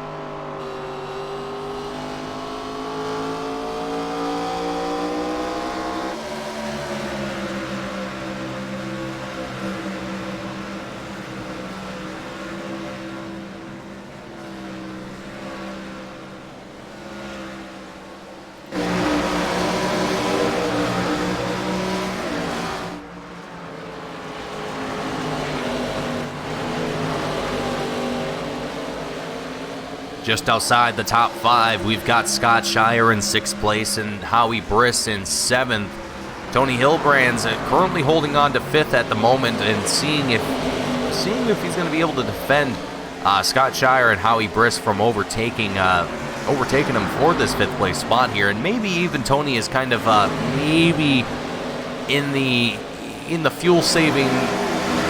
Just outside the top 5, we've got Scott Shire in 6th place and Howie Briss in 7th. Tony Hillbrands currently holding on to 5th at the moment and seeing if he's going to be able to defend Scott Shire and Howie Briss from overtaking him for this 5th place spot here. And maybe even Tony is kind of maybe in the fuel saving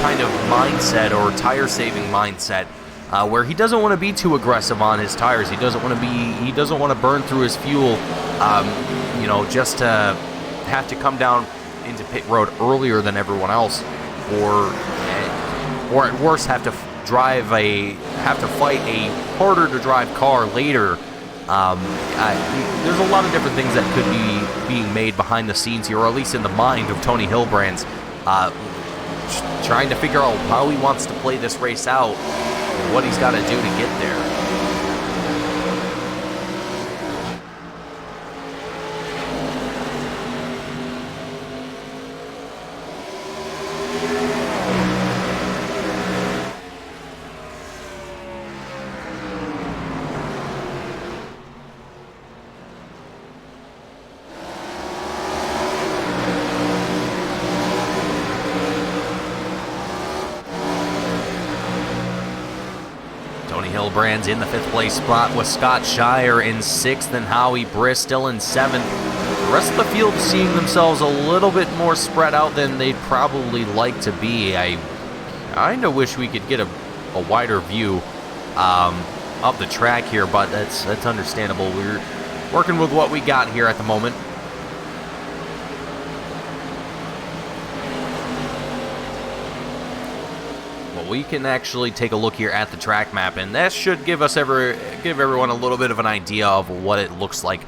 kind of mindset or tire saving mindset. Where he doesn't want to be too aggressive on his tires. He doesn't want to burn through his fuel, just to have to come down into pit road earlier than everyone else, or at worst have to fight a harder to drive car later. There's a lot of different things that could be being made behind the scenes here, or at least in the mind of Tony Hillbrands, trying to figure out how he wants to play this race out. What he's got to do to get there. Hillbrands in the 5th place spot with Scott Shire in 6th and Howie Briss still in 7th. The rest of the field seeing themselves a little bit more spread out than they'd probably like to be. I kind of wish we could get a wider view of the track here, but that's understandable. We're working with what we got here at the moment. we can actually take a look here at the track map, and that should give everyone a little bit of an idea of what it looks like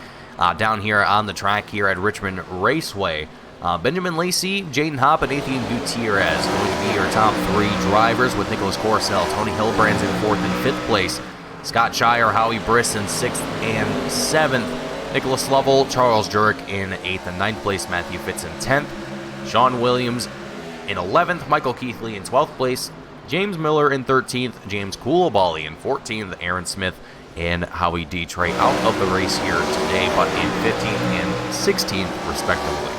down here on the track here at Richmond Raceway. Benjamin Lacey, Jaden Hopp, and Nathan Gutierrez going to be your top 3 drivers, with Nicholas Corcel, Tony Hillbrands in 4th and 5th place, Scott Shire, Howie Briss in 6th and 7th, Nicholas Lovell, Charles Jurek in 8th and 9th place, Matthew Fitz in 10th, Sean Williams in 11th, Michael Keithley in 12th place, James Miller in 13th, James Coulibaly in 14th, Aaron Smith and Howie Detroit out of the race here today, but in 15th and 16th respectively.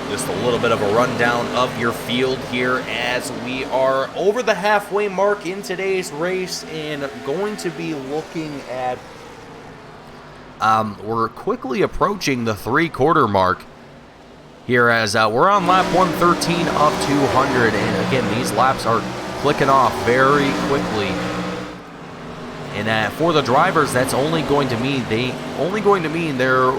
Just a little bit of a rundown of your field here as we are over the halfway mark in today's race and going to be looking at, we're quickly approaching the 3/4 mark here as we're on lap 113 of 200, and again, these laps are clicking off very quickly. And for the drivers, that's only going to mean they're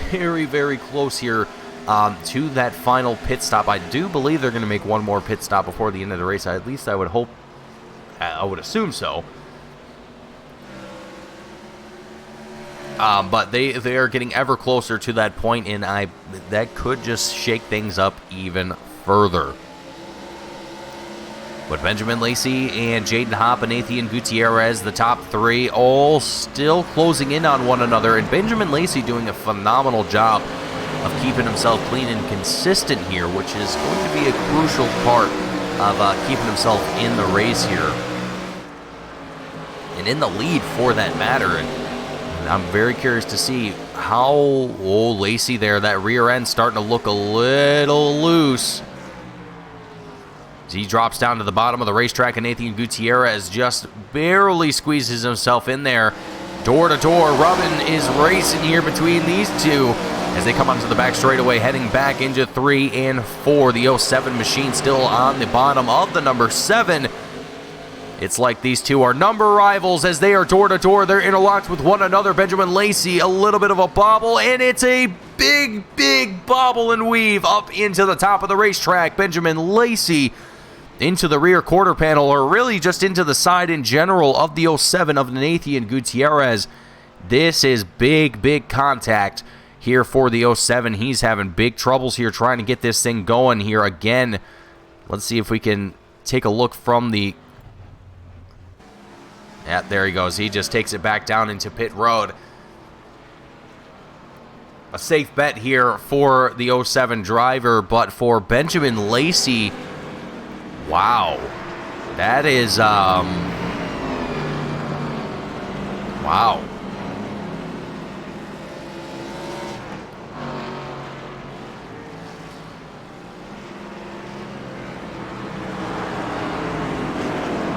very, very close here to that final pit stop. I do believe they're going to make one more pit stop before the end of the race. At least I would hope, I would assume so. But they are getting ever closer to that point, and that could just shake things up even further. But Benjamin Lacey and Jaden Hopp and Nathan Gutierrez, the top 3, all still closing in on one another, and Benjamin Lacey doing a phenomenal job of keeping himself clean and consistent here, which is going to be a crucial part of keeping himself in the race here and in the lead for that matter. And I'm very curious to see how Lacey there, that rear end starting to look a little loose. As he drops down to the bottom of the racetrack, and Nathan Gutierrez just barely squeezes himself in there. Door to door, Robin is racing here between these two as they come onto the back straightaway, heading back into 3 and 4. The 07 machine still on the bottom of the number 7. It's like these two are number rivals as they are door to door. They're interlocked with one another. Benjamin Lacey, a little bit of a bobble, and it's a big, big bobble and weave up into the top of the racetrack. Benjamin Lacey into the rear quarter panel, or really just into the side in general of the 07 of Nathan Gutierrez. This is big, big contact here for the 07. He's having big troubles here trying to get this thing going here again. Let's see if we can take a look from the... Yeah, there he goes. He just takes it back down into pit road. A safe bet here for the 07 driver, but for Benjamin Lacey, wow. That is, wow.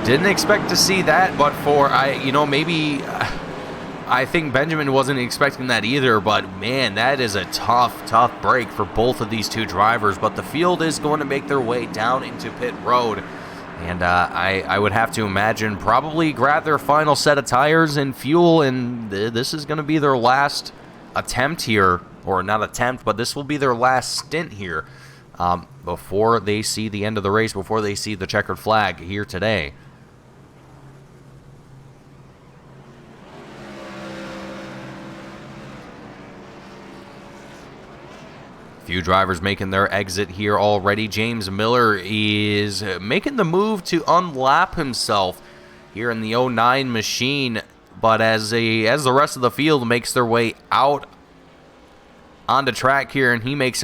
Didn't expect to see that, but for, maybe, I think Benjamin wasn't expecting that either, but man, that is a tough break for both of these two drivers, but the field is going to make their way down into pit road, and I would have to imagine probably grab their final set of tires and fuel, and this is going to be their last attempt here, or not attempt, but this will be their last stint here before they see the end of the race, before they see the checkered flag here today. Few drivers making their exit here already. James Miller is making the move to unlap himself here in the 09 machine, but as the rest of the field makes their way out onto track here, and he makes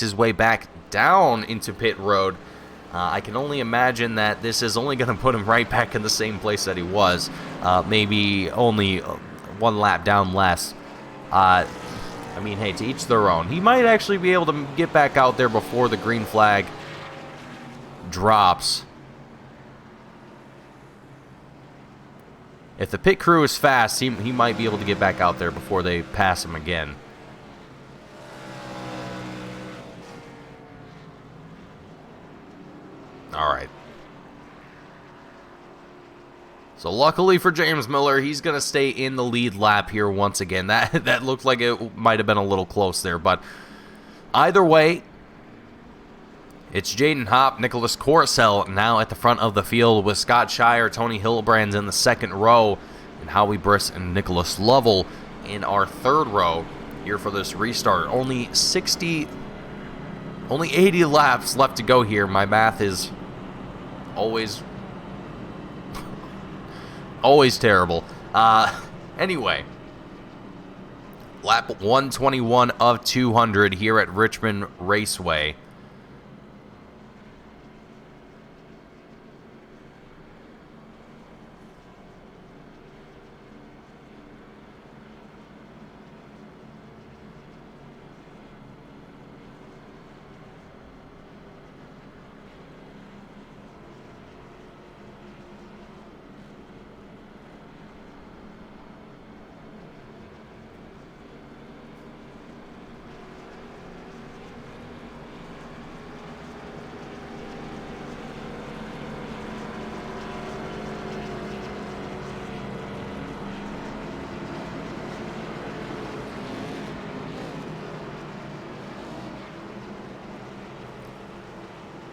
his way back down into pit road, I can only imagine that this is only going to put him right back in the same place that he was, maybe only one lap down less. I mean, hey, to each their own. He might actually be able to get back out there before the green flag drops. If the pit crew is fast, he might be able to get back out there before they pass him again. All right. So luckily for James Miller, he's going to stay in the lead lap here once again. That looked like it might have been a little close there, but either way, It's Jaden Hopp, Nicholas Corcel now at the front of the field with Scott Shire, Tony Hillebrands in the second row, and Howie Briss and Nicholas Lovell in our third row here for this restart. Only 80 laps left to go here. My math is always terrible. Anyway, lap 121 of 200 here at Richmond Raceway.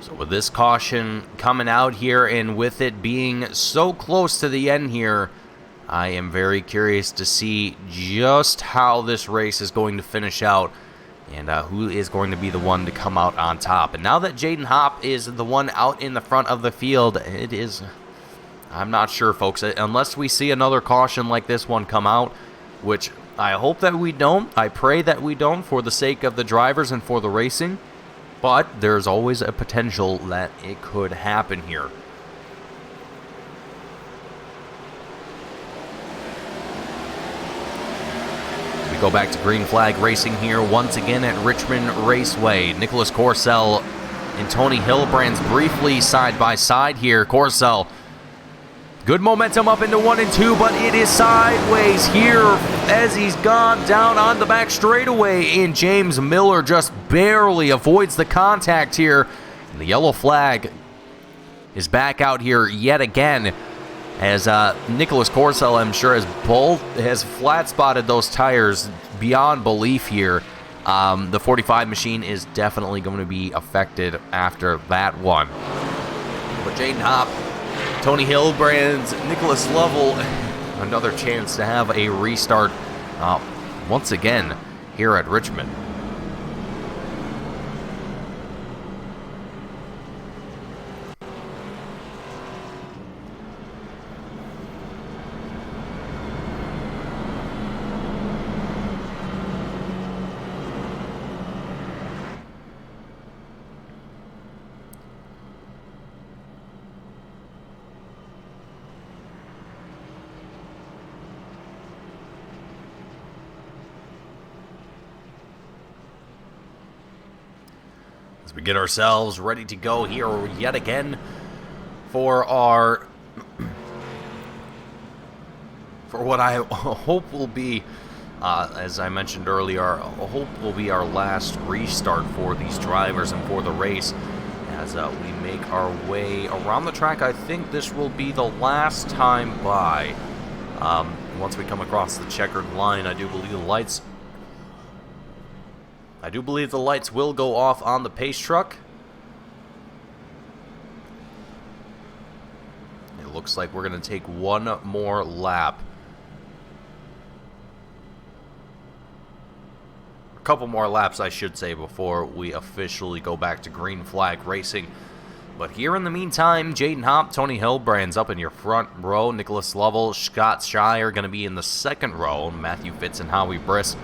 So with this caution coming out here and with it being so close to the end here, I am very curious to see just how this race is going to finish out and who is going to be the one to come out on top. And now that Jaden Hopp is the one out in the front of the field, it is, I'm not sure, folks, unless we see another caution like this one come out, which I hope that we don't. I pray that we don't for the sake of the drivers and for the racing. But there's always a potential that it could happen here. We go back to green flag racing here once again at Richmond Raceway. Nicholas Corcel and Tony Hillebrands briefly side by side here. Corcel, good momentum up into 1 and 2, but it is sideways here as he's gone down on the back straightaway, and James Miller just barely avoids the contact here. And the yellow flag is back out here yet again as Nicholas Corcel, I'm sure, has flat spotted those tires beyond belief here. The 45 machine is definitely going to be affected after that one. But Jaden Hopp, Tony Hillebrands, Nicholas Lovell, another chance to have a restart once again here at Richmond. As we get ourselves ready to go here yet again for our for what I hope will be, as I mentioned earlier, I hope will be our last restart for these drivers and for the race. As we make our way around the track, I think this will be the last time by. Once we come across the checkered line, I do believe the lights will go off on the pace truck. It looks like we're going to take one more lap. A couple more laps, I should say, before we officially go back to green flag racing. But here in the meantime, Jaden Hopp, Tony Hillebrands up in your front row. Nicholas Lovell, Scott Shire going to be in the second row. Matthew Fitz and Howie Briss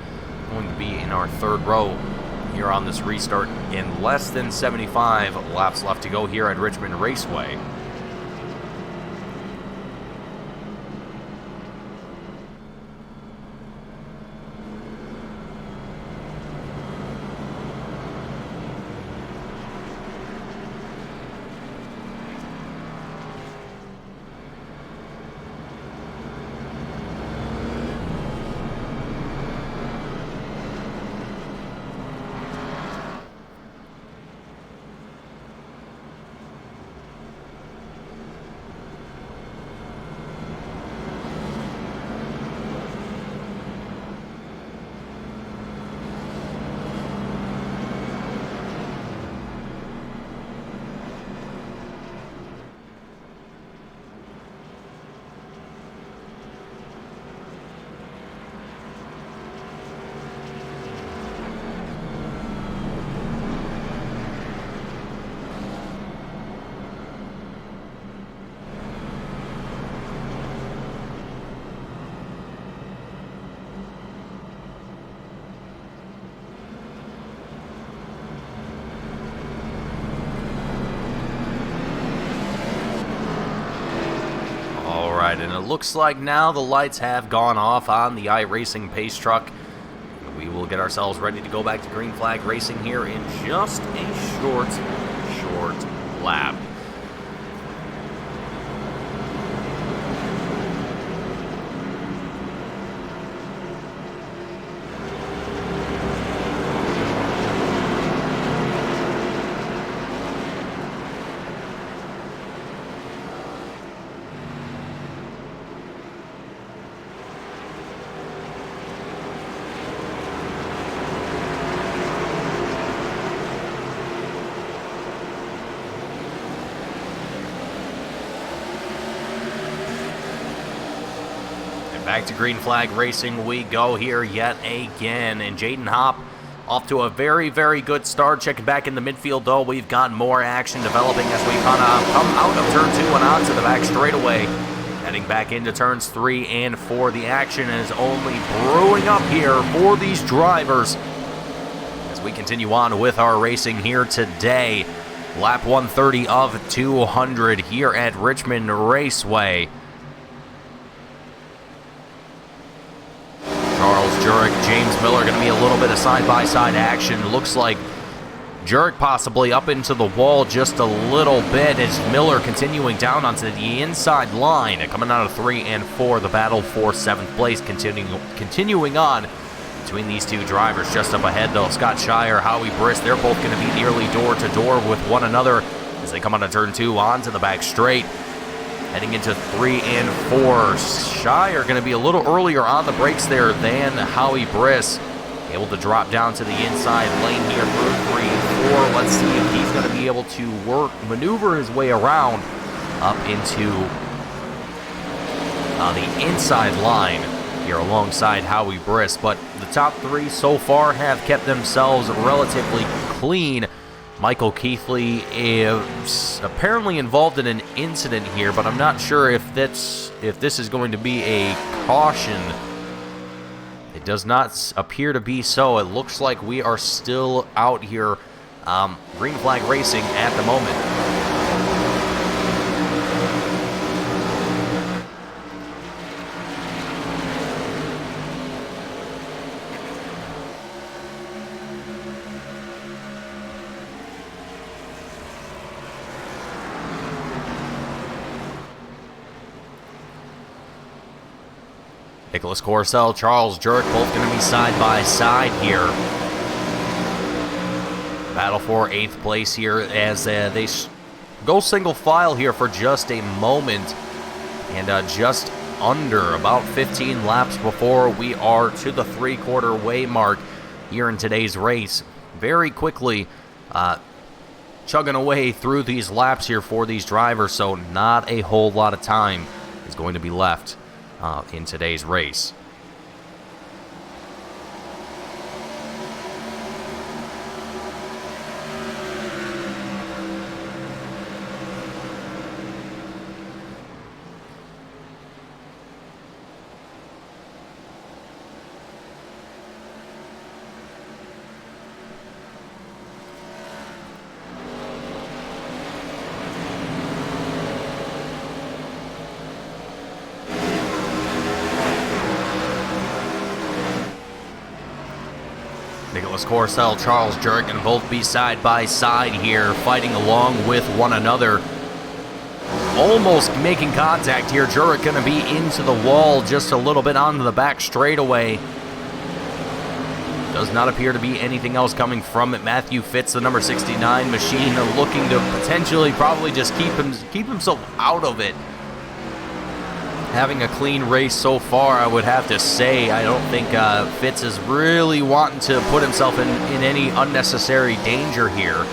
going to be in our third row here on this restart in less than 75 laps left to go here at Richmond Raceway. looks like now the lights have gone off on the iRacing pace truck. We will get ourselves ready to go back to green flag racing here in just a short lap. Back to green flag racing we go here yet again, and Jaden Hopp off to a very, very good start. Checking back in the midfield, though, we've got more action developing as we kind of come out of turn 2 and onto the back straightaway. Heading back into turns 3 and 4. The action is only brewing up here for these drivers as we continue on with our racing here today. Lap 130 of 200 here at Richmond Raceway. Charles Jurek, James Miller going to be a little bit of side-by-side action. Looks like Jurek possibly up into the wall just a little bit as Miller continuing down onto the inside line. Coming out of 3 and 4, the battle for 7th place continuing on between these two drivers. Just up ahead, though, Scott Shire, Howie Briss, they're both going to be nearly door-to-door with one another as they come out of turn 2 onto the back straight. Heading into 3 and 4. Shire going to be a little earlier on the brakes there than Howie Briss. Able to drop down to the inside lane here through 3 and 4. Let's see if he's going to be able to maneuver his way around up into the inside line here alongside Howie Briss. But the top 3 so far have kept themselves relatively clean. Michael Keithley is apparently involved in an incident here, but I'm not sure if this is going to be a caution. It does not appear to be so. It looks like we are still out here green flag racing at the moment. Nicholas Corcel, Charles Jurek, both going to be side by side here. Battle for 8th place here as they go single file here for just a moment. And just under about 15 laps before we are to the 3/4 way mark here in today's race. Very quickly chugging away through these laps here for these drivers, so not a whole lot of time is going to be left in today's race. Nicholas Corcel, Charles Jurek can both be side by side here, fighting along with one another. Almost making contact here. Jurek going to be into the wall just a little bit onto the back straightaway. Does not appear to be anything else coming from it. Matthew Fitz, the number 69 machine, looking to potentially probably just keep himself out of it. Having a clean race so far, I would have to say. I don't think Fitz is really wanting to put himself in any unnecessary danger here.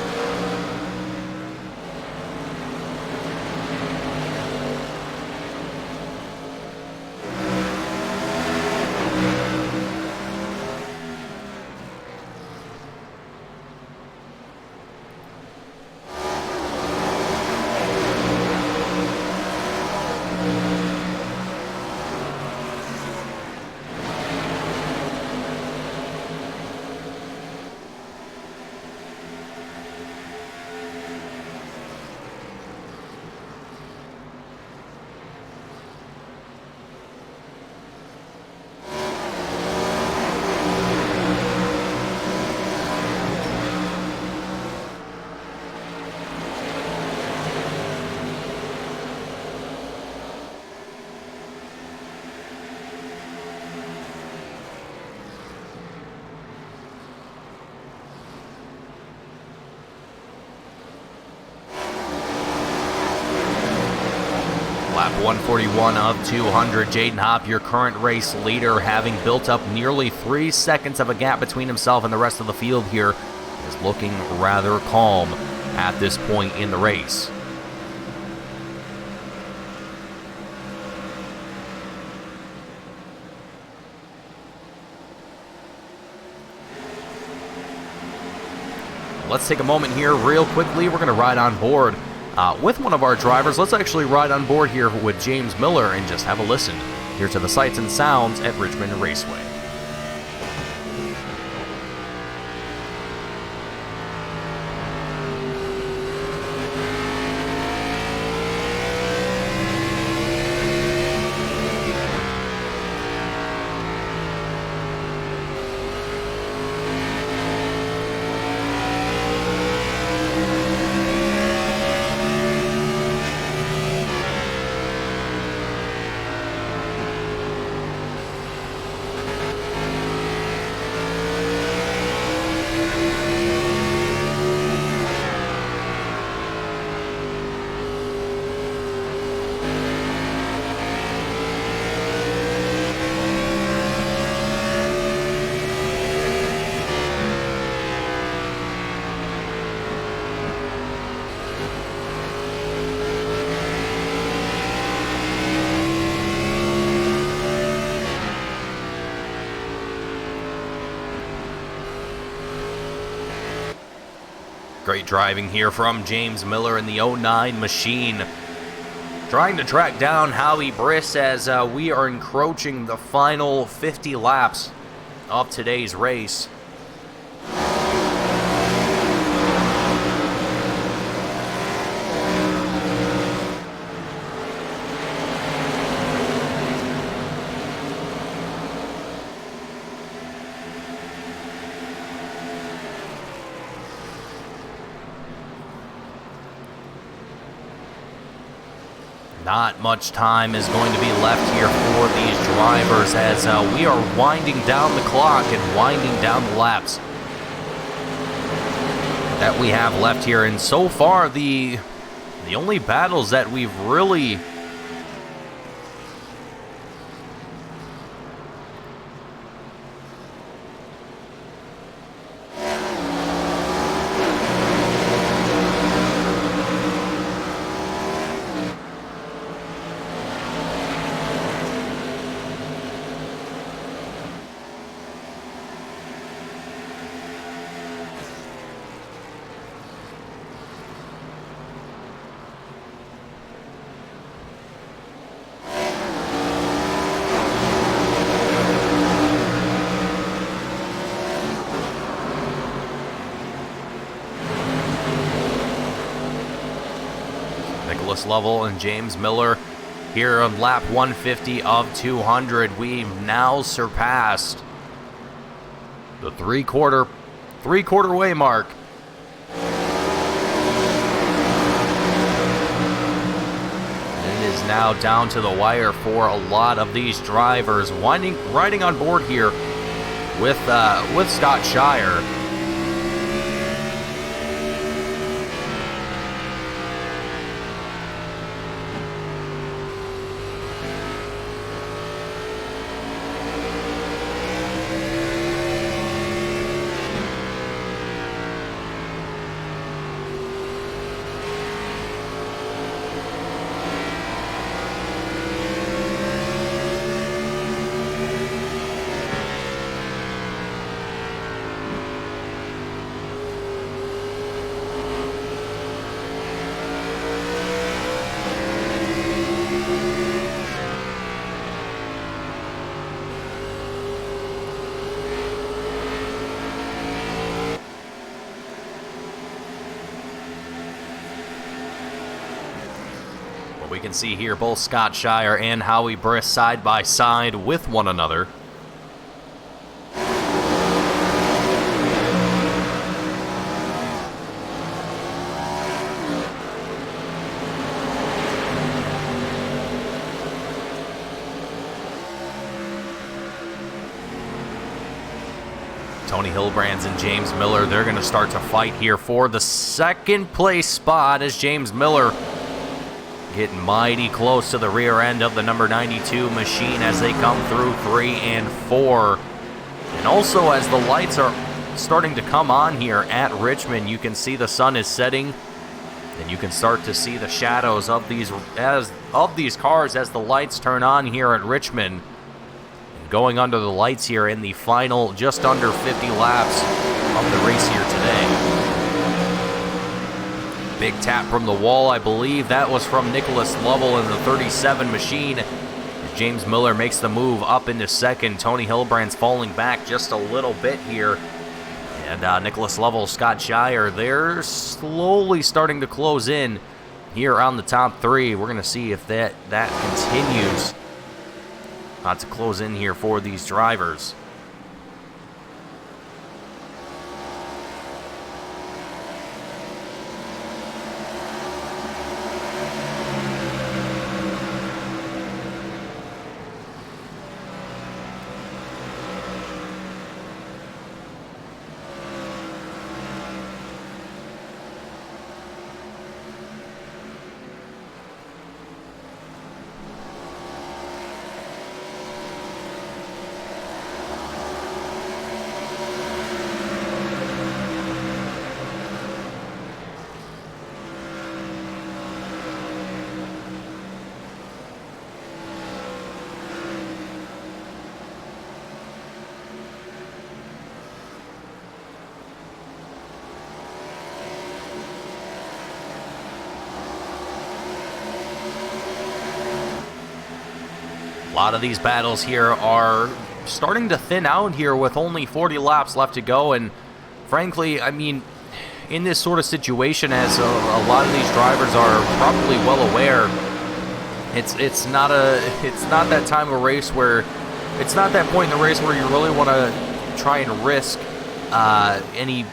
141 of 200. Jaden Hopp, your current race leader, having built up nearly 3 seconds of a gap between himself and the rest of the field here, is looking rather calm at this point in the race. Let's take a moment here real quickly. We're going to ride on board with one of our drivers. Let's actually ride on board here with James Miller and just have a listen here to the sights and sounds at Richmond Raceway. Great driving here from James Miller in the 09 machine. Trying to track down Howie Briss as we are encroaching the final 50 laps of today's race. Not much time is going to be left here for these drivers as we are winding down the clock and winding down the laps that we have left here. And so far, the only battles that we've really Lovell and James Miller here on lap 150 of 200. We've now surpassed the three-quarter way mark. And it is now down to the wire for a lot of these drivers riding on board here with Scott Shire. We can see here both Scott Shire and Howie Briss side by side with one another. Tony Hillbrands and James Miller, they're going to start to fight here for the second place spot as James Miller getting mighty close to the rear end of the number 92 machine as they come through 3 and 4. And also, as the lights are starting to come on here at Richmond, you can see the sun is setting, and you can start to see the shadows of these cars as the lights turn on here at Richmond. And going under the lights here in the final just under 50 laps of the race here today. Big tap from the wall, I believe that was from Nicholas Lovell in the 37 machine. James Miller makes the move up into second. Tony Hillbrand's falling back just a little bit here. And Nicholas Lovell, Scott Shire, they're slowly starting to close in here on the top three. We're going to see if that continues to close in here for these drivers. A lot of these battles here are starting to thin out here with only 40 laps left to go, and frankly, I mean, in this sort of situation, as a lot of these drivers are probably well aware, it's not that time of a race where it's not that point in the race where you really want to try and risk any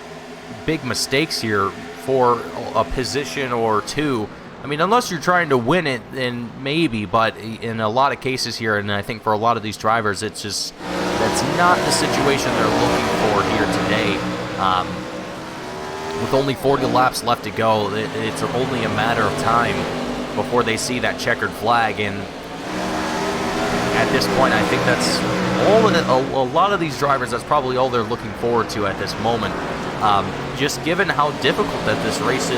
big mistakes here for a position or two. I mean, unless you're trying to win it, then maybe, but in a lot of cases here, and I think for a lot of these drivers, it's just, that's not the situation they're looking for here today. With only 40 laps left to go, it's only a matter of time before they see that checkered flag, and at this point, I think that's a lot of these drivers, that's probably all they're looking forward to at this moment. Just given how difficult that this race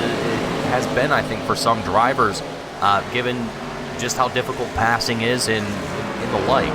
has been, I think, for some drivers, given just how difficult passing is and the like.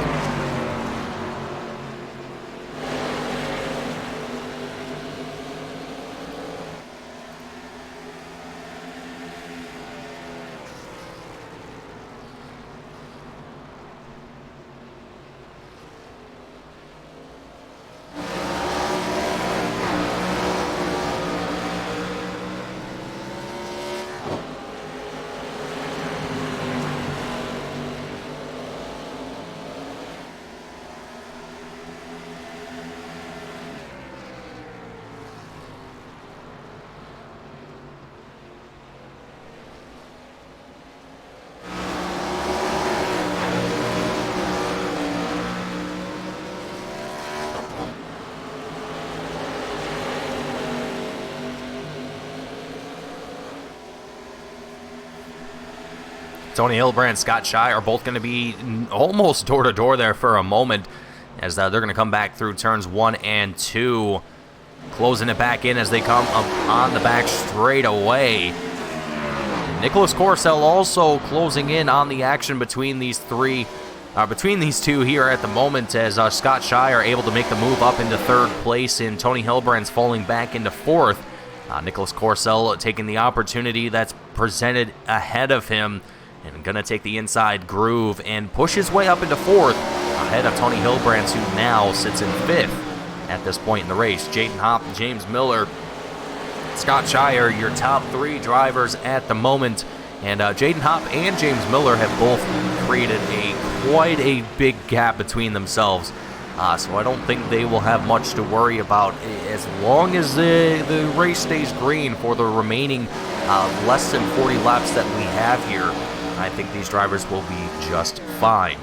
Tony Hillbrand, Scott Shire are both going to be almost door-to-door there for a moment, as they're going to come back through turns 1 and 2, closing it back in as they come up on the back straight away. Nicholas Corcel also closing in on the action between these two here at the moment, as Scott Shire able to make the move up into third place, and Tony Hillbrand's falling back into fourth. Nicholas Corcel taking the opportunity that's presented ahead of him, and going to take the inside groove and push his way up into fourth ahead of Tony Hillbrand, who now sits in fifth at this point in the race. Jaden Hopp, James Miller, Scott Shire, your top three drivers at the moment. And Jaden Hopp and James Miller have both created quite a big gap between themselves. So I don't think they will have much to worry about as long as the race stays green for the remaining less than 40 laps that we have here. I think these drivers will be just fine.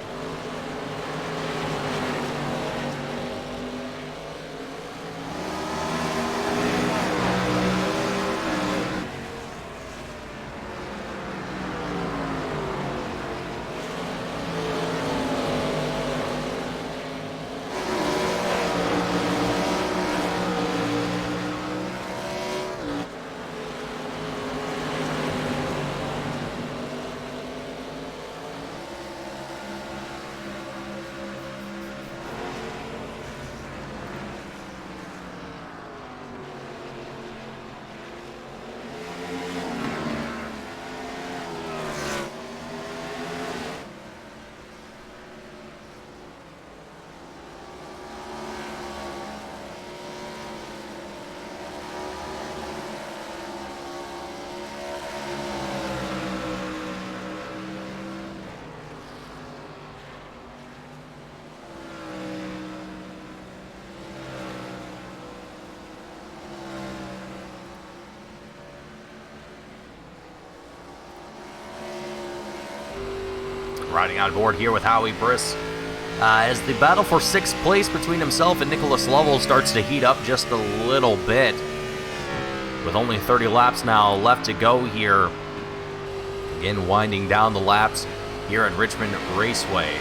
Riding on board here with Howie Briss. As the battle for 6th place between himself and Nicholas Lovell starts to heat up just a little bit. With only 30 laps now left to go here. Again, winding down the laps here at Richmond Raceway.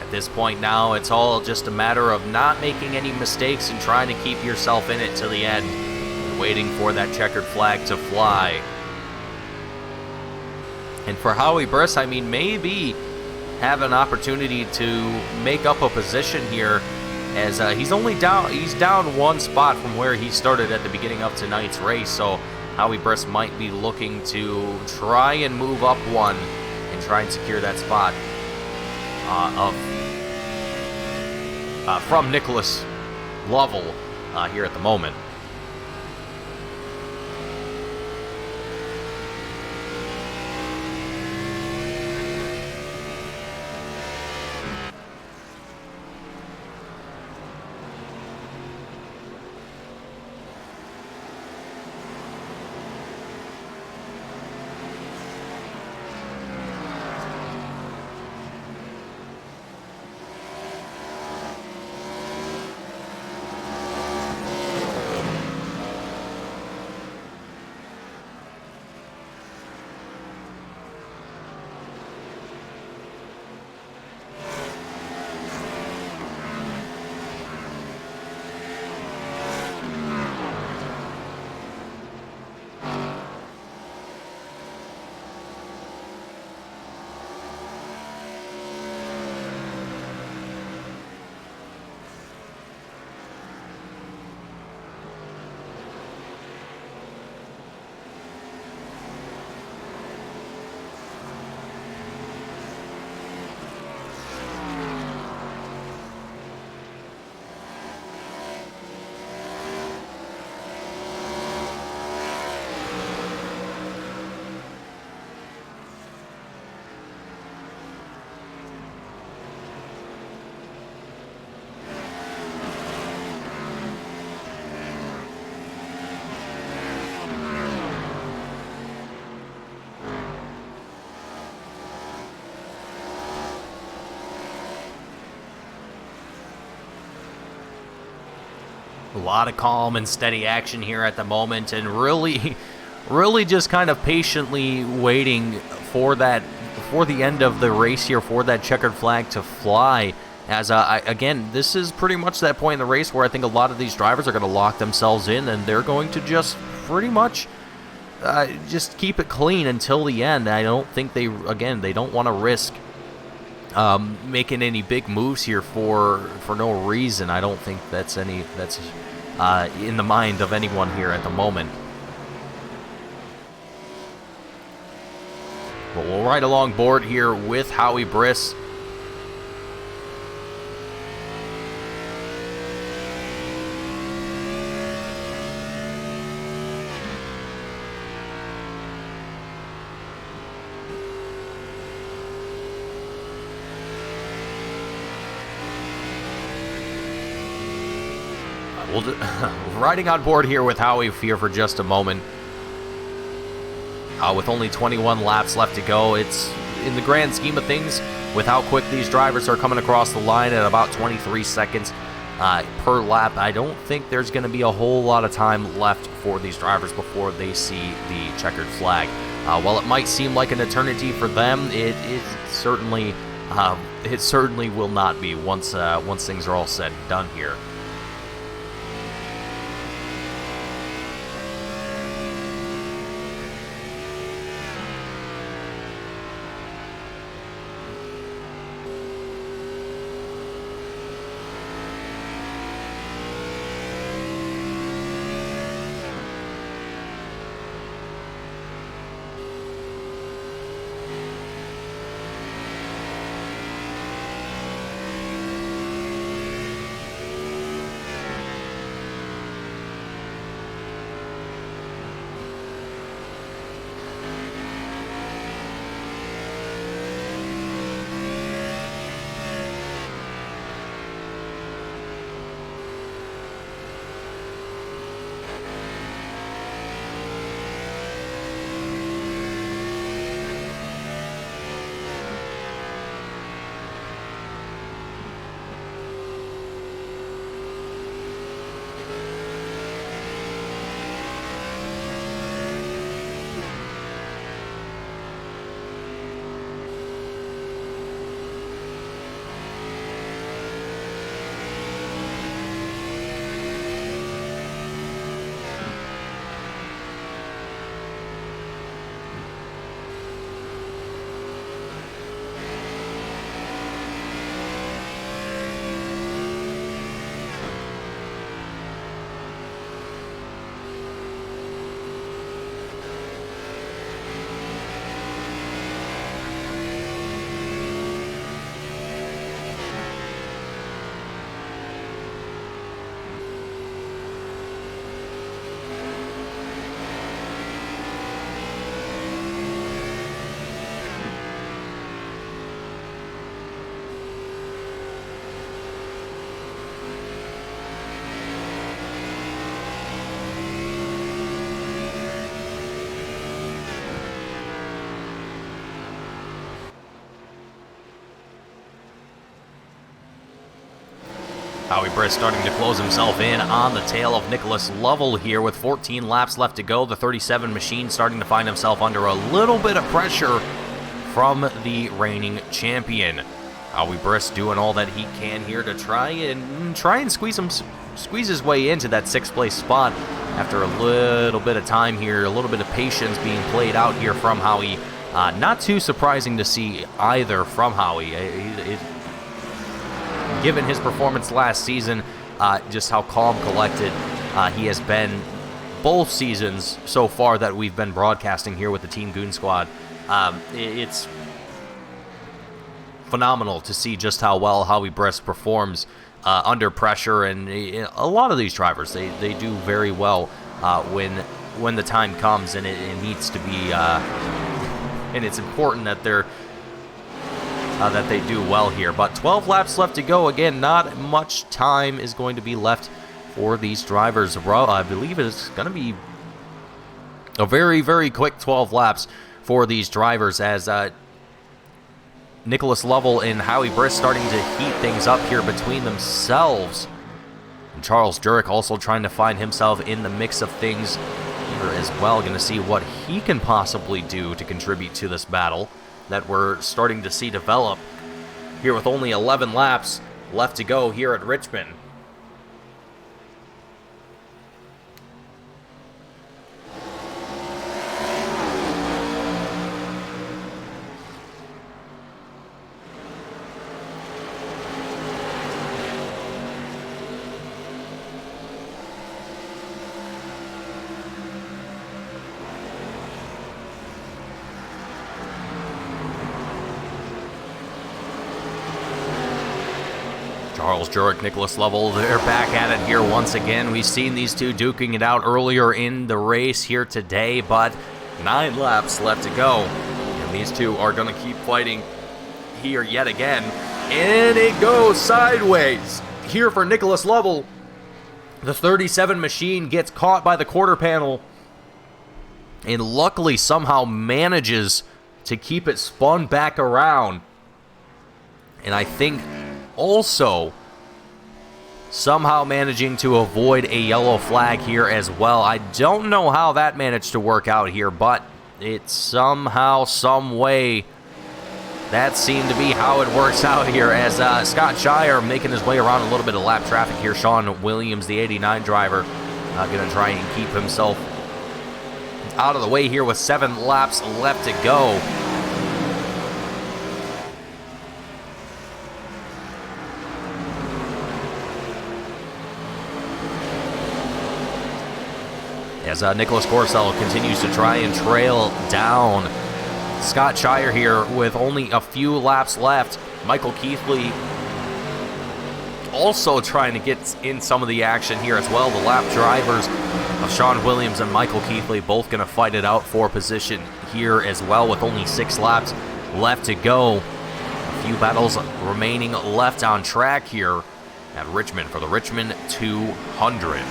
At this point now, it's all just a matter of not making any mistakes and trying to keep yourself in it to the end, and waiting for that checkered flag to fly. And for Howie Briss, I mean, maybe have an opportunity to make up a position here, as he's down one spot from where he started at the beginning of tonight's race. So Howie Briss might be looking to try and move up one and try and secure that spot from Nicholas Lovell here at the moment. A lot of calm and steady action here at the moment, and really just kind of patiently waiting for the end of the race here, for that checkered flag to fly. As again, this is pretty much that point in the race where I think a lot of these drivers are going to lock themselves in, and they're going to just pretty much just keep it clean until the end. I don't think they don't want to risk making any big moves here for no reason. I don't think that's in the mind of anyone here at the moment. But we'll ride along board here with Howie Briss. Riding on board here with Howie here for just a moment. With only 21 laps left to go, it's, in the grand scheme of things, with how quick these drivers are coming across the line at about 23 seconds per lap, I don't think there's going to be a whole lot of time left for these drivers before they see the checkered flag. While it might seem like an eternity for them, it certainly will not be once things are all said and done here. Howie Briss starting to close himself in on the tail of Nicholas Lovell here with 14 laps left to go. The 37 machine starting to find himself under a little bit of pressure from the reigning champion. Howie Briss doing all that he can here to try and squeeze his way into that 6th place spot after a little bit of time here, a little bit of patience being played out here from Howie. Not too surprising to see either from Howie. Given his performance last season, just how calm, collected he has been both seasons so far that we've been broadcasting here with the Team Goon Squad. It's phenomenal to see just how well Howie Briss performs under pressure, and a lot of these drivers, they do very well when the time comes, and it needs to be, and it's important that that they do well here. But 12 laps left to go. Again, not much time is going to be left for these drivers. I believe it's going to be a very, very quick 12 laps for these drivers as Nicholas Lovell and Howie Briss starting to heat things up here between themselves. And Charles Jurek also trying to find himself in the mix of things here as well. Going to see what he can possibly do to contribute to this battle that we're starting to see develop here with only 11 laps left to go here at Richmond. Charles Jurek, Nicholas Lovell, they're back at it here once again. We've seen these two duking it out earlier in the race here today, but 9 laps left to go. And these two are going to keep fighting here yet again. And it goes sideways here for Nicholas Lovell. The 37 machine gets caught by the quarter panel and luckily somehow manages to keep it spun back around. And I think also somehow managing to avoid a yellow flag here as well. I don't know how that managed to work out here, but it somehow, some way, that seemed to be how it works out here as Scott Shire making his way around a little bit of lap traffic here. Sean Williams, the 89 driver, going to try and keep himself out of the way here with 7 laps left to go. As Nicholas Corcel continues to try and trail down Scott Shire here with only a few laps left. Michael Keithley also trying to get in some of the action here as well. The lap drivers of Sean Williams and Michael Keithley both going to fight it out for position here as well with only 6 laps left to go. A few battles remaining left on track here at Richmond for the Richmond 200.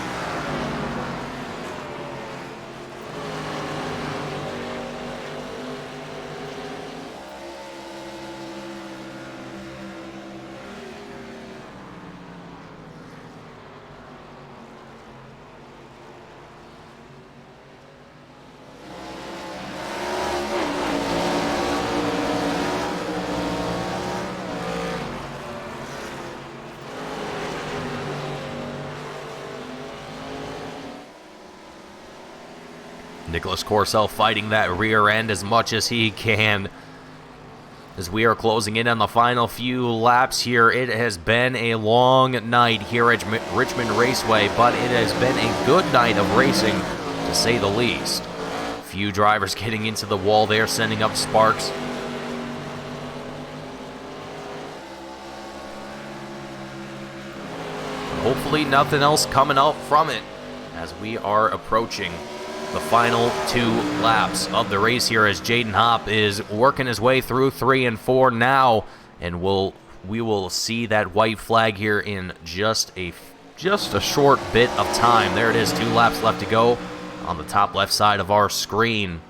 Nicholas Corcel fighting that rear end as much as he can as we are closing in on the final few laps here. It has been a long night here at Richmond Raceway, but it has been a good night of racing, to say the least. A few drivers getting into the wall there, sending up sparks. Hopefully nothing else coming out from it as we are approaching the final 2 laps of the race here as Jaden Hopp is working his way through 3 and 4 now, and we will see that white flag here in just a short bit of time. There it is, 2 laps left to go on the top left side of our screen.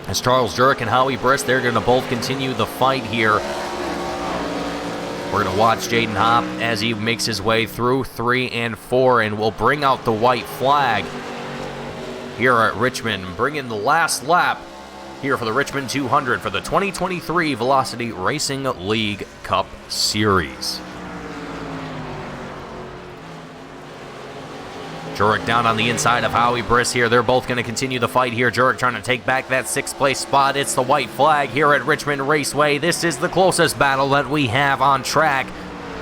As Charles Jurek and Howie Briss, they're going to both continue the fight here We're going to watch Jaden Hopp as he makes his way through 3 and 4, and will bring out the white flag here at Richmond, bring in the last lap here for the Richmond 200 for the 2023 Velocity Racing League Cup Series. Jurek down on the inside of Howie Briss here. They're both going to continue the fight here. Jurek trying to take back that 6th place spot. It's the white flag here at Richmond Raceway. This is the closest battle that we have on track.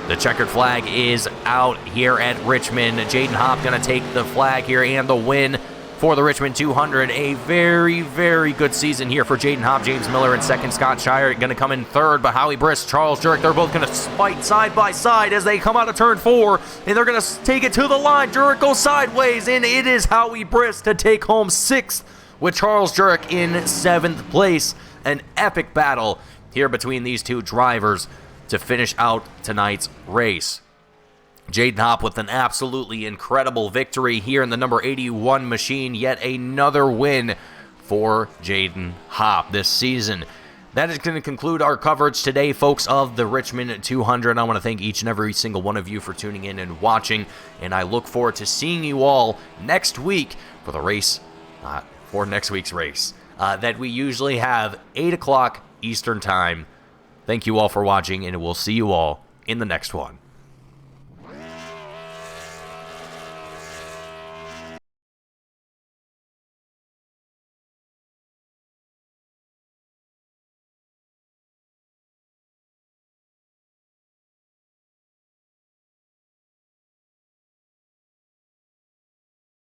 The checkered flag is out here at Richmond. Jaden Hopp going to take the flag here and the win for the Richmond 200. A very, very good season here for Jaden Hopp. James Miller in second. Scott Shire going to come in third, but Howie Briss, Charles Jurek, they're both going to fight side by side as they come out of turn 4, and they're going to take it to the line. Jurek goes sideways, and it is Howie Briss to take home 6th with Charles Jurek in 7th place. An epic battle here between these two drivers to finish out tonight's race. Jaden Hopp with an absolutely incredible victory here in the number 81 machine. Yet another win for Jaden Hopp this season. That is going to conclude our coverage today, folks, of the Richmond 200. I want to thank each and every single one of you for tuning in and watching, and I look forward to seeing you all next week for the race, for next week's race, that we usually have 8 o'clock Eastern Time. Thank you all for watching, and we'll see you all in the next one.